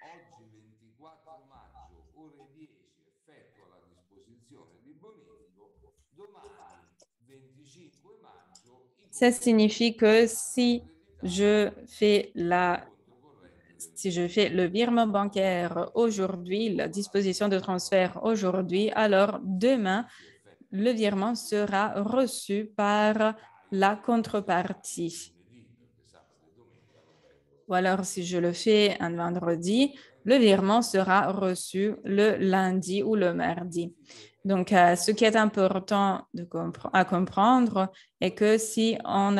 B: ça signifie que si je fais le virement bancaire aujourd'hui, la disposition de transfert aujourd'hui, alors demain, le virement sera reçu par la contrepartie. Ou alors, si je le fais un vendredi, le virement sera reçu le lundi ou le mardi. Donc, ce qui est important à comprendre est que si on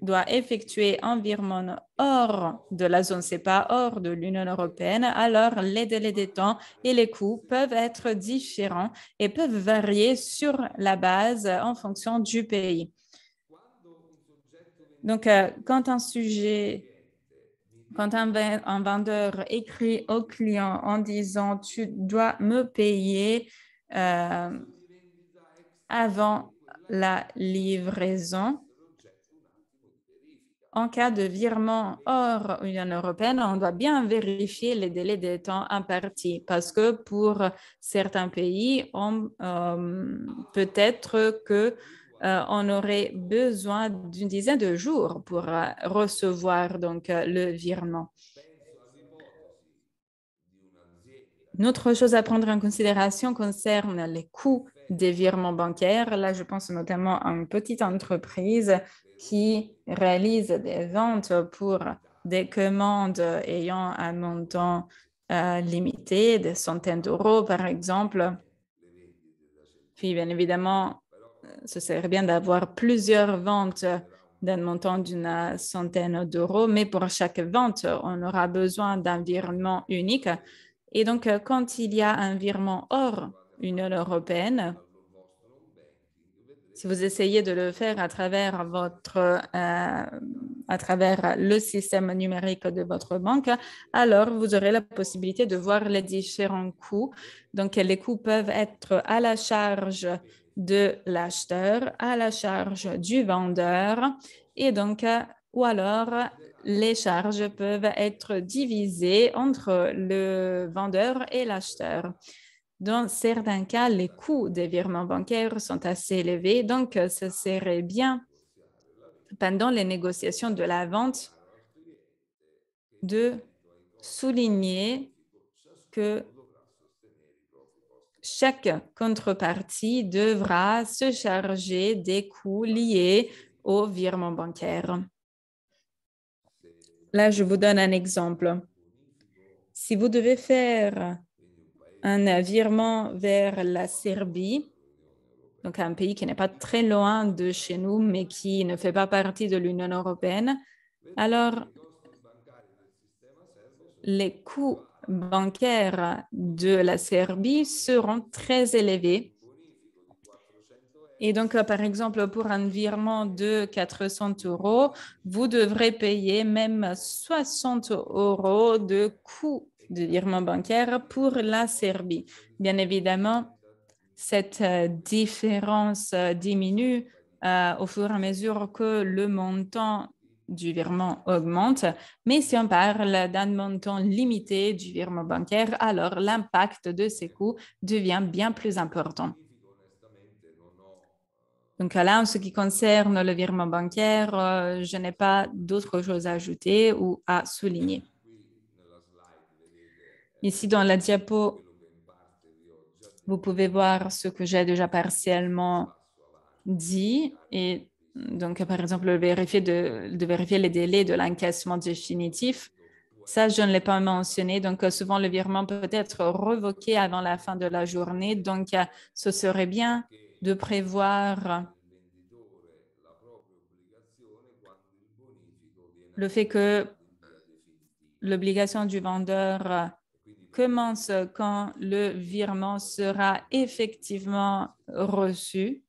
B: doit effectuer un virement hors de la zone CEPA, hors de l'Union européenne, alors les délais de temps et les coûts peuvent être différents et peuvent varier sur la base en fonction du pays. Donc, quand un vendeur écrit au client en disant « tu dois me payer avant la livraison », en cas de virement hors Union européenne, on doit bien vérifier les délais de temps impartis parce que pour certains pays, peut-être qu'on aurait besoin d'une dizaine de jours pour recevoir donc, le virement. Une autre chose à prendre en considération concerne les coûts des virements bancaires. Là, je pense notamment à une petite entreprise qui réalise des ventes pour des commandes ayant un montant limité, des centaines d'euros par exemple. Puis, bien évidemment, ce serait bien d'avoir plusieurs ventes d'un montant d'une centaine d'euros, mais pour chaque vente, on aura besoin d'un virement unique. Et donc, quand il y a un virement hors Union européenne, si vous essayez de le faire à travers le système numérique de votre banque, alors vous aurez la possibilité de voir les différents coûts. Donc, les coûts peuvent être à la charge de l'acheteur, à la charge du vendeur, et donc, ou alors les charges peuvent être divisées entre le vendeur et l'acheteur. Dans certains cas, les coûts des virements bancaires sont assez élevés, donc ce serait bien, pendant les négociations de la vente, de souligner que chaque contrepartie devra se charger des coûts liés au virement bancaire. Là, je vous donne un exemple. Si vous devez faire un virement vers la Serbie, donc un pays qui n'est pas très loin de chez nous, mais qui ne fait pas partie de l'Union européenne, alors les coûts bancaires de la Serbie seront très élevés Et donc, par exemple, pour un virement de 400 €, vous devrez payer même 60 € de coût de virement bancaire pour la Serbie. Bien évidemment, cette différence diminue au fur et à mesure que le montant du virement augmente, mais si on parle d'un montant limité du virement bancaire, alors l'impact de ces coûts devient bien plus important. Donc là, en ce qui concerne le virement bancaire, je n'ai pas d'autre chose à ajouter ou à souligner. Ici, dans la diapo, vous pouvez voir ce que j'ai déjà partiellement dit. Et donc, par exemple, de vérifier les délais de l'encaissement définitif. Ça, je ne l'ai pas mentionné. Donc, souvent, le virement peut être revoqué avant la fin de la journée. Donc, ce serait bien de prévoir le fait que l'obligation du vendeur commence quand le virement sera effectivement reçu.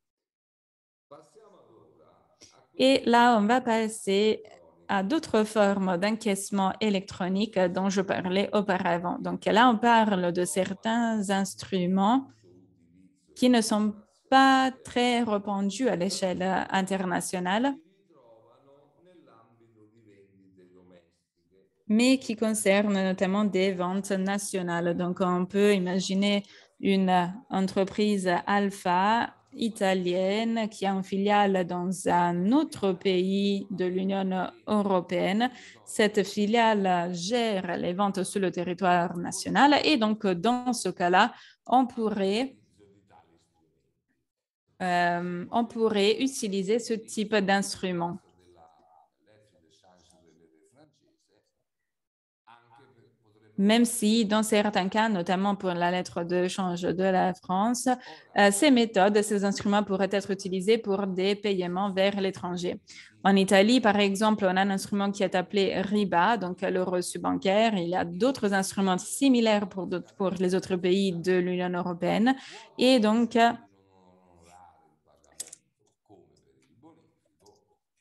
B: Et là, on va passer à d'autres formes d'encaissement électronique dont je parlais auparavant. Donc là, on parle de certains instruments qui ne sont pas très répandus à l'échelle internationale, mais qui concernent notamment des ventes nationales. Donc, on peut imaginer une entreprise alpha italienne qui a une filiale dans un autre pays de l'Union européenne. Cette filiale gère les ventes sur le territoire national et donc, dans ce cas-là, on pourrait utiliser ce type d'instrument. Même si, dans certains cas, notamment pour la lettre de change de la France, ces méthodes, ces instruments pourraient être utilisés pour des paiements vers l'étranger. En Italie, par exemple, on a un instrument qui est appelé RIBA, donc le reçu bancaire. Il y a d'autres instruments similaires pour les autres pays de l'Union européenne. Et donc,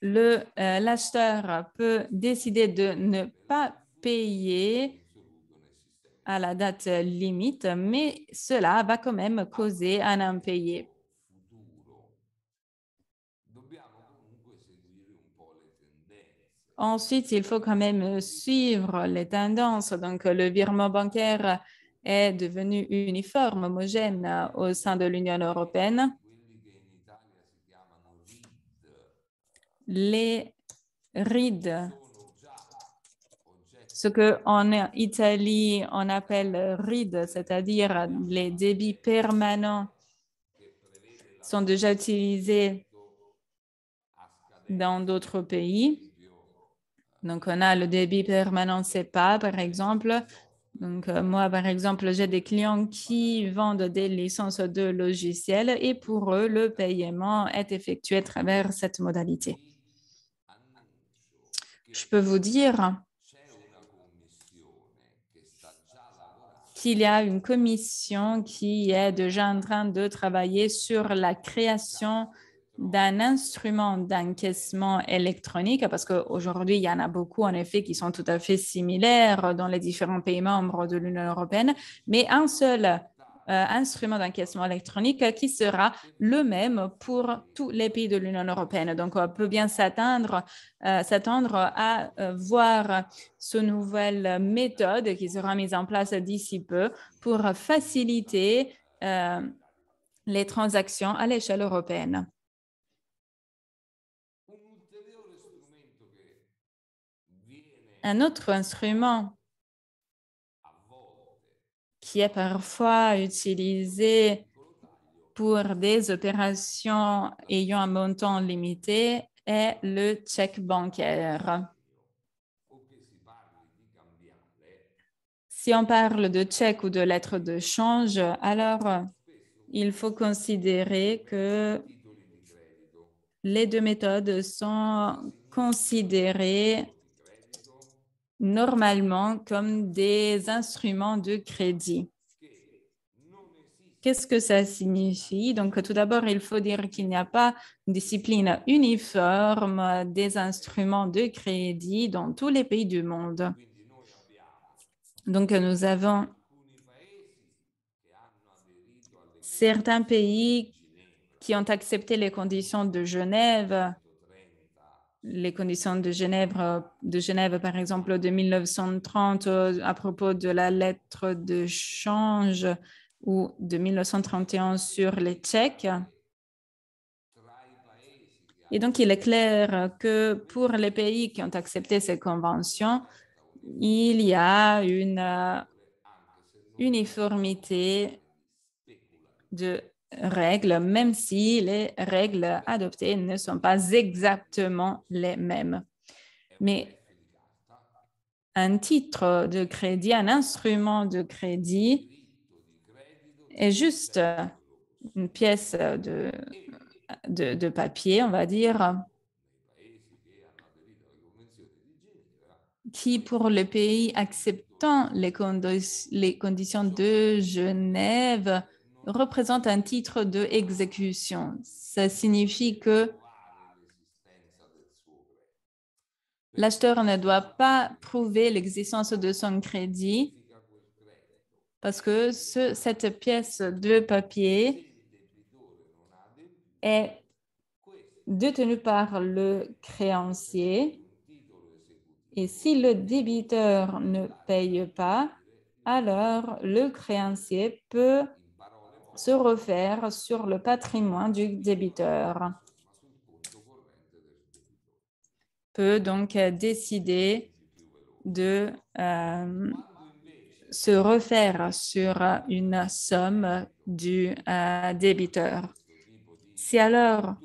B: l'acheteur peut décider de ne pas payer à la date limite, mais cela va quand même causer un impayé. Ensuite, il faut quand même suivre les tendances. Donc, le virement bancaire est devenu uniforme, homogène au sein de l'Union européenne. Les RID, ce qu'en Italie, on appelle RID, c'est-à-dire les débits permanents, sont déjà utilisés dans d'autres pays. Donc, on a le débit permanent SEPA, par exemple. Donc, moi, par exemple, j'ai des clients qui vendent des licences de logiciels et pour eux, le paiement est effectué à travers cette modalité. Je peux vous dire qu'il y a une commission qui est déjà en train de travailler sur la création d'un instrument d'encaissement électronique, parce qu'aujourd'hui, il y en a beaucoup, en effet, qui sont tout à fait similaires dans les différents pays membres de l'Union européenne, mais un seul instrument d'encaissement électronique qui sera le même pour tous les pays de l'Union européenne. Donc, on peut bien s'attendre à voir ce nouvelle méthode qui sera mise en place d'ici peu pour faciliter les transactions à l'échelle européenne. Un autre instrument qui est parfois utilisé pour des opérations ayant un montant limité est le chèque bancaire. Si on parle de chèque ou de lettre de change, alors il faut considérer que les deux méthodes sont considérées normalement comme des instruments de crédit. Qu'est-ce que ça signifie? Donc, tout d'abord, il faut dire qu'il n'y a pas une discipline uniforme des instruments de crédit dans tous les pays du monde. Donc, nous avons certains pays qui ont accepté les conditions de Genève, par exemple, de 1930 à propos de la lettre de change ou de 1931 sur les Tchèques. Et donc, il est clair que pour les pays qui ont accepté ces conventions, il y a une uniformité de règles, même si les règles adoptées ne sont pas exactement les mêmes. Mais un titre de crédit, un instrument de crédit est juste une pièce de papier, on va dire, qui, pour le pays acceptant les conditions de Genève, représente un titre d'exécution. Ça signifie que l'acheteur ne doit pas prouver l'existence de son crédit parce que cette pièce de papier est détenue par le créancier et si le débiteur ne paye pas, alors le créancier peut se refaire sur le patrimoine du débiteur. Peut donc décider de se refaire sur une somme du débiteur. Si alors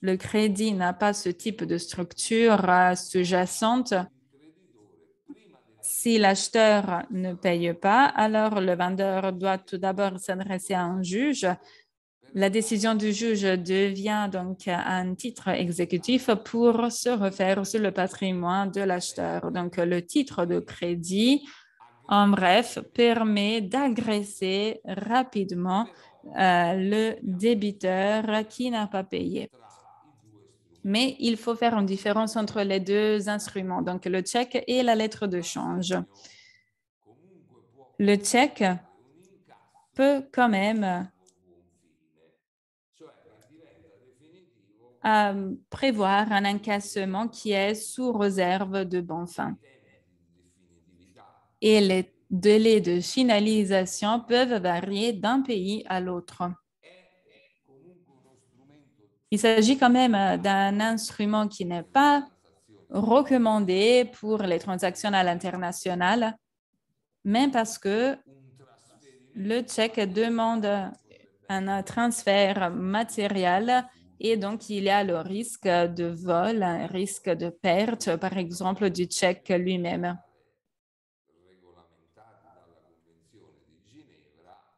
B: le crédit n'a pas ce type de structure sous-jacente, si l'acheteur ne paye pas, alors le vendeur doit tout d'abord s'adresser à un juge. La décision du juge devient donc un titre exécutif pour se refaire sur le patrimoine de l'acheteur. Donc, le titre de crédit, en bref, permet d'agresser rapidement le débiteur qui n'a pas payé. Mais il faut faire une différence entre les deux instruments, donc le chèque et la lettre de change. Le chèque peut quand même prévoir un encaissement qui est sous réserve de bonne fin. Et les délais de finalisation peuvent varier d'un pays à l'autre. Il s'agit quand même d'un instrument qui n'est pas recommandé pour les transactions à l'international, même parce que le chèque demande un transfert matériel et donc il y a le risque de vol, un risque de perte, par exemple, du chèque lui-même.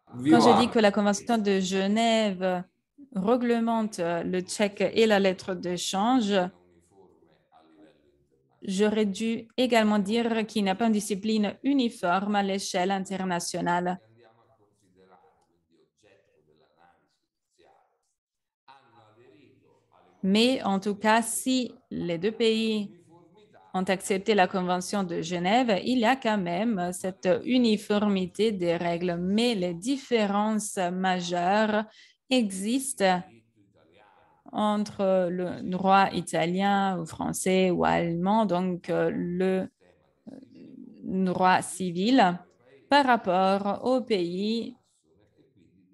B: Quand je dis que la Convention de Genève réglemente le chèque et la lettre d'échange, j'aurais dû également dire qu'il n'y a pas une discipline uniforme à l'échelle internationale. Mais en tout cas, si les deux pays ont accepté la Convention de Genève, il y a quand même cette uniformité des règles, mais les différences majeures existent entre le droit italien ou français ou allemand, donc le droit civil, par rapport aux pays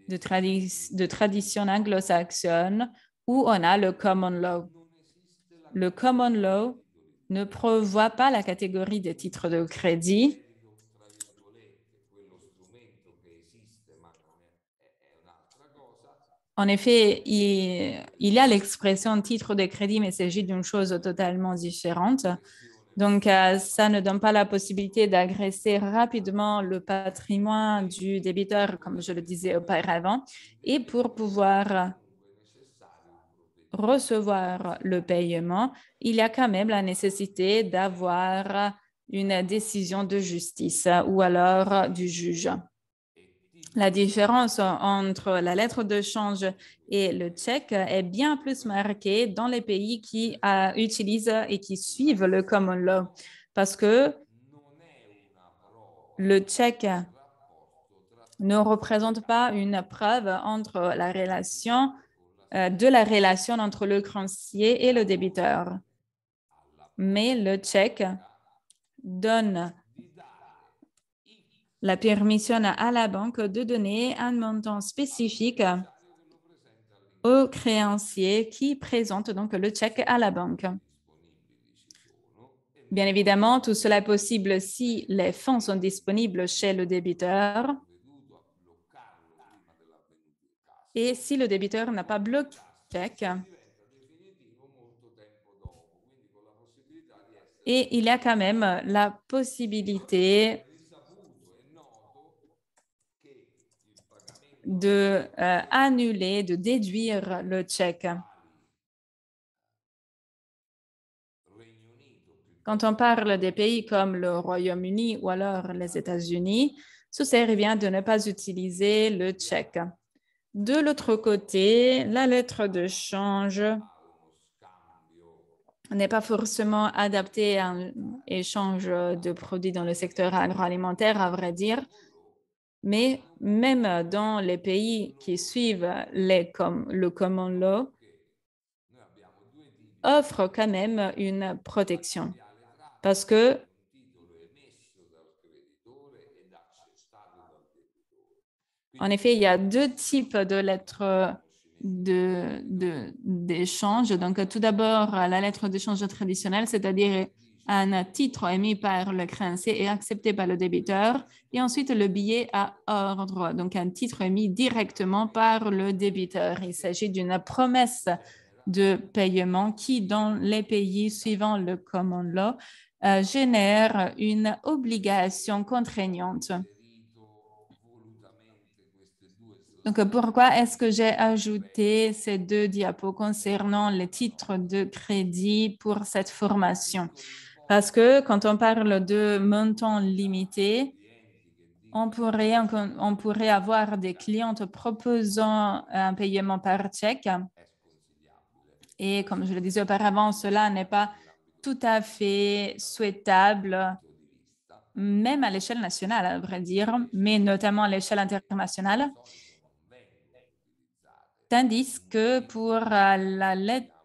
B: de tradition anglo-saxonne où on a le common law. Le common law ne prévoit pas la catégorie des titres de crédit. En effet, il y a l'expression titre de crédit, mais il s'agit d'une chose totalement différente. Donc, ça ne donne pas la possibilité d'agresser rapidement le patrimoine du débiteur, comme je le disais auparavant. Et pour pouvoir recevoir le paiement, il y a quand même la nécessité d'avoir une décision de justice ou alors du juge. La différence entre la lettre de change et le chèque est bien plus marquée dans les pays qui utilisent et qui suivent le common law, parce que le chèque ne représente pas une preuve entre de la relation entre le créancier et le débiteur. Mais le chèque donne la permission à la banque de donner un montant spécifique au créancier qui présente donc le chèque à la banque. Bien évidemment, tout cela est possible si les fonds sont disponibles chez le débiteur et si le débiteur n'a pas bloqué le chèque. Et il y a quand même la possibilité de annuler, de déduire le chèque. Quand on parle des pays comme le Royaume-Uni ou alors les États-Unis, ce serait bien de ne pas utiliser le chèque. De l'autre côté, la lettre de change n'est pas forcément adaptée à un échange de produits dans le secteur agroalimentaire, à vrai dire. Mais même dans les pays qui suivent le common law, offre quand même une protection. Parce que en effet, il y a deux types de lettres d'échange. Donc, tout d'abord, la lettre d'échange traditionnelle, c'est-à-dire un titre émis par le créancier et accepté par le débiteur. Et ensuite, le billet à ordre, donc un titre émis directement par le débiteur. Il s'agit d'une promesse de paiement qui, dans les pays suivant le common law, génère une obligation contraignante. Donc, pourquoi est-ce que j'ai ajouté ces deux diapos concernant les titres de crédit pour cette formation? Parce que quand on parle de montant limité, on pourrait avoir des clientes proposant un paiement par chèque. Et comme je le disais auparavant, cela n'est pas tout à fait souhaitable, même à l'échelle nationale, à vrai dire, mais notamment à l'échelle internationale. Tandis que pour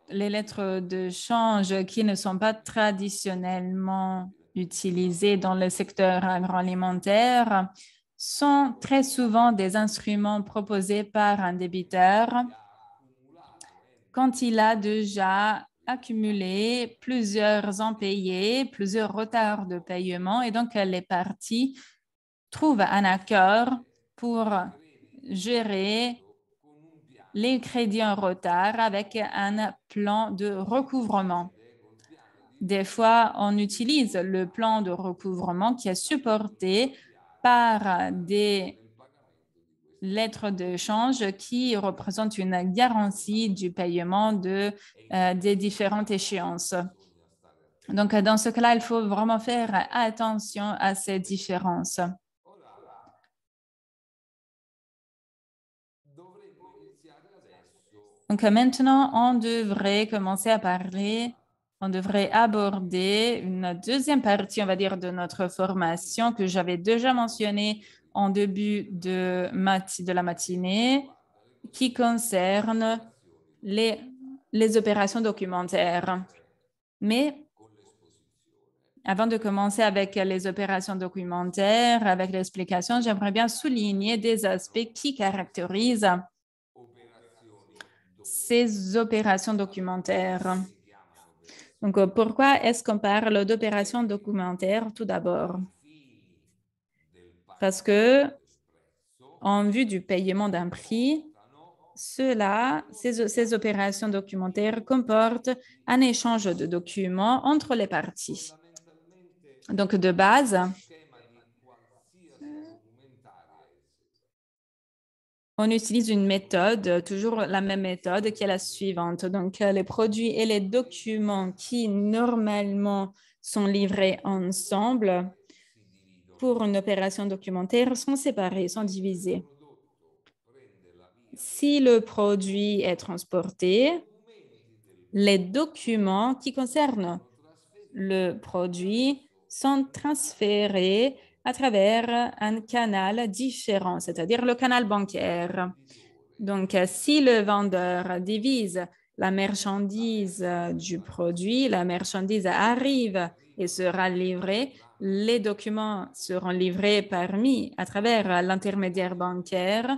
B: les lettres de change qui ne sont pas traditionnellement utilisées dans le secteur agroalimentaire sont très souvent des instruments proposés par un débiteur quand il a déjà accumulé plusieurs impayés, plusieurs retards de paiement et donc les parties trouvent un accord pour gérer les crédits en retard avec un plan de recouvrement. Des fois, on utilise le plan de recouvrement qui est supporté par des lettres de change qui représentent une garantie du paiement des différentes échéances. Donc, dans ce cas-là, il faut vraiment faire attention à ces différences. Donc maintenant, on devrait commencer à parler, on devrait aborder une deuxième partie, on va dire, de notre formation que j'avais déjà mentionnée en début de la matinée, qui concerne les opérations documentaires. Mais avant de commencer avec les opérations documentaires, avec l'explication, j'aimerais bien souligner des aspects qui caractérisent ces opérations documentaires. Donc, pourquoi est-ce qu'on parle d'opérations documentaires tout d'abord? Parce que, en vue du paiement d'un prix, ces opérations documentaires comportent un échange de documents entre les parties. Donc, de base, on utilise une méthode, toujours la même méthode qui est la suivante. Donc, les produits et les documents qui normalement sont livrés ensemble pour une opération documentaire sont séparés, sont divisés. si le produit est transporté, les documents qui concernent le produit sont transférés à travers un canal différent, c'est-à-dire le canal bancaire. Donc, si le vendeur divise la marchandise du produit, la marchandise arrive et sera livrée, les documents seront livrés parmi à travers l'intermédiaire bancaire.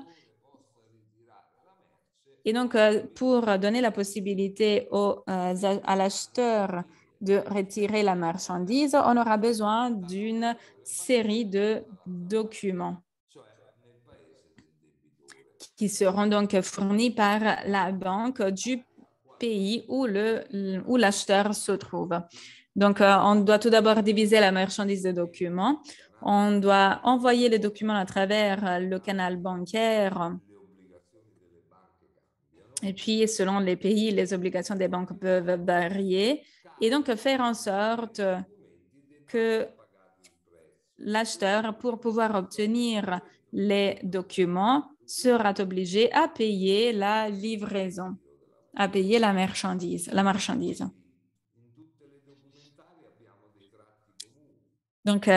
B: Et donc, pour donner la possibilité à l'acheteur de retirer la marchandise, on aura besoin d'une série de documents qui seront donc fournis par la banque du pays où l'acheteur se trouve. Donc, on doit tout d'abord diviser la marchandise de documents. On doit envoyer les documents à travers le canal bancaire. Et puis, selon les pays, les obligations des banques peuvent varier. Et donc, faire en sorte que l'acheteur, pour pouvoir obtenir les documents, sera obligé à payer la livraison, à payer la marchandise. Donc,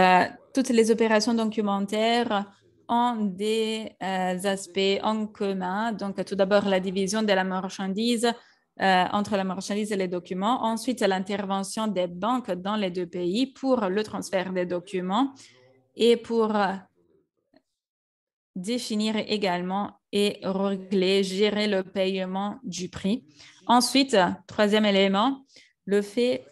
B: toutes les opérations documentaires ont des aspects en commun. Donc, tout d'abord, la division de la marchandise entre la marchandise et les documents. Ensuite, l'intervention des banques dans les deux pays pour le transfert des documents et pour définir également et régler, gérer le paiement du prix. Ensuite, troisième élément, le fait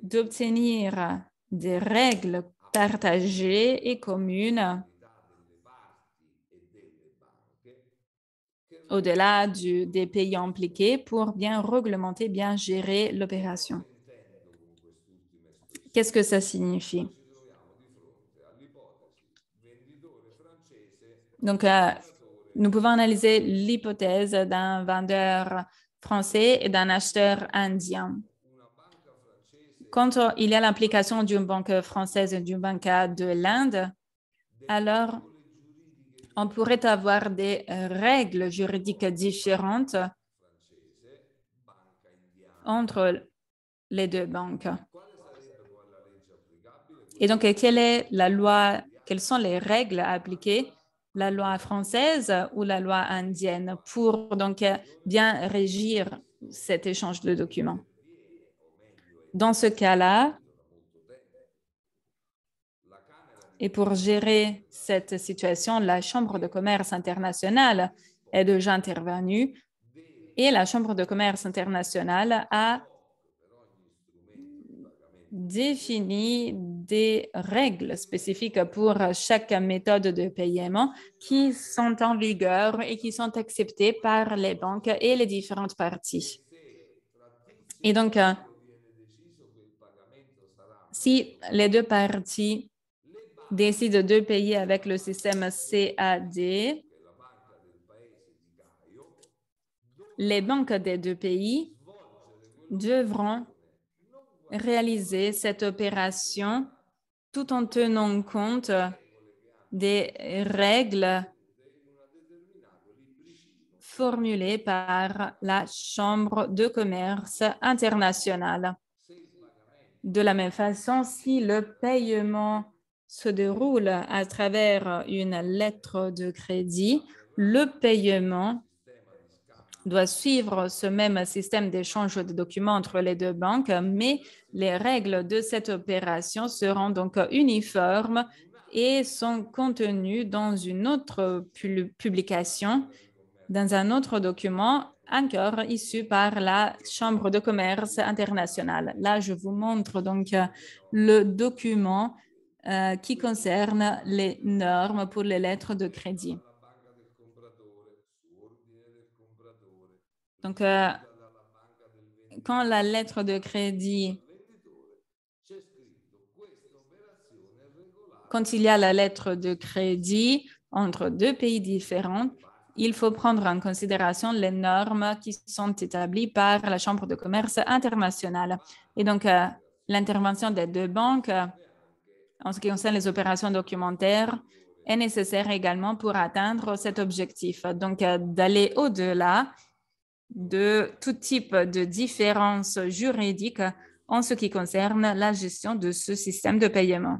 B: d'obtenir des règles partagées et communes au-delà des pays impliqués pour bien réglementer, bien gérer l'opération. Qu'est-ce que ça signifie? Donc, nous pouvons analyser l'hypothèse d'un vendeur français et d'un acheteur indien. Quand il y a l'implication d'une banque française et d'une banque de l'Inde, alors on pourrait avoir des règles juridiques différentes entre les deux banques. Et donc, quelles sont les règles à appliquer, la loi française ou la loi indienne, pour donc bien régir cet échange de documents? Dans ce cas-là, et pour gérer cette situation, la Chambre de commerce internationale est déjà intervenue et la Chambre de commerce internationale a défini des règles spécifiques pour chaque méthode de paiement qui sont en vigueur et qui sont acceptées par les banques et les différentes parties. Et donc, si les deux parties décident de payer avec le système CAD, les banques des deux pays devront réaliser cette opération tout en tenant compte des règles formulées par la Chambre de commerce internationale. De la même façon, si le paiement se déroule à travers une lettre de crédit, le paiement doit suivre ce même système d'échange de documents entre les deux banques, mais les règles de cette opération seront donc uniformes et sont contenues dans une autre publication, dans un autre document encore issu par la Chambre de commerce internationale. Là, je vous montre donc le document qui concerne les normes pour les lettres de crédit. Donc, quand la lettre de crédit, quand il y a la lettre de crédit entre deux pays différents, il faut prendre en considération les normes qui sont établies par la Chambre de commerce internationale. Et donc, l'intervention des deux banques, en ce qui concerne les opérations documentaires, est nécessaire également pour atteindre cet objectif. Donc, d'aller au-delà de tout type de différences juridiques en ce qui concerne la gestion de ce système de paiement.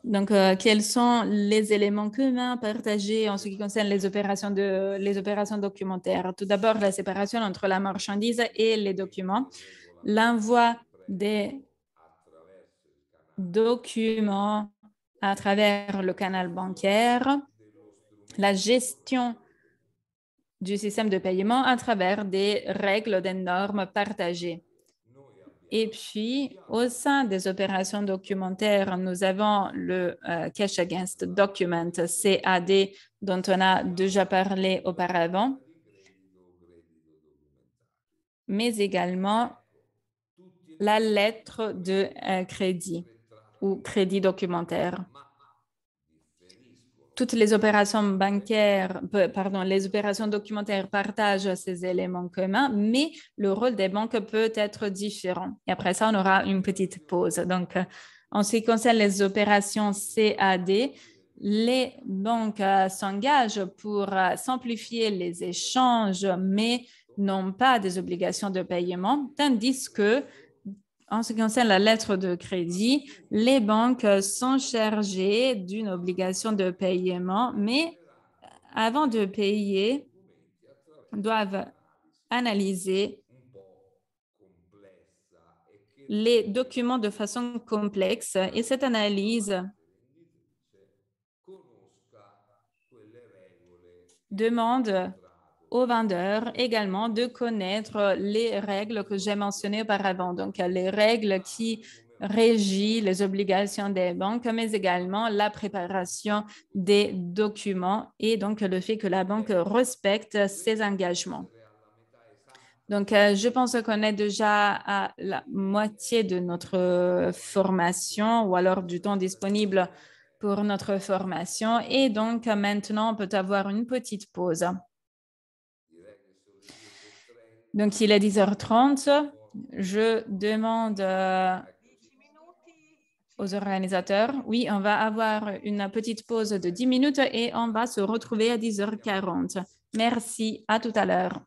B: Donc, quels sont les éléments communs partagés en ce qui concerne les opérations documentaires? Tout d'abord, la séparation entre la marchandise et les documents, l'envoi des documents à travers le canal bancaire, la gestion du système de paiement à travers des règles, des normes partagées. Et puis, au sein des opérations documentaires, nous avons le Cash Against Document, CAD, dont on a déjà parlé auparavant, mais également la lettre de crédit ou crédit documentaire. Toutes les opérations bancaires, les opérations documentaires partagent ces éléments communs, mais le rôle des banques peut être différent. Et après ça, on aura une petite pause. Donc, en ce qui concerne les opérations CAD, les banques s'engagent pour simplifier les échanges, mais n'ont pas des obligations de paiement, tandis que en ce qui concerne la lettre de crédit, les banques sont chargées d'une obligation de paiement, mais avant de payer, doivent analyser les documents de façon complexe et cette analyse demande aux vendeurs également de connaître les règles que j'ai mentionnées auparavant, donc les règles qui régissent les obligations des banques, mais également la préparation des documents et donc le fait que la banque respecte ses engagements. Donc, je pense qu'on est déjà à la moitié de notre formation ou alors du temps disponible pour notre formation et donc maintenant on peut avoir une petite pause. Donc, il est 10h30. Je demande aux organisateurs, oui, on va avoir une petite pause de 10 minutes et on va se retrouver à 10h40. Merci, à tout à l'heure.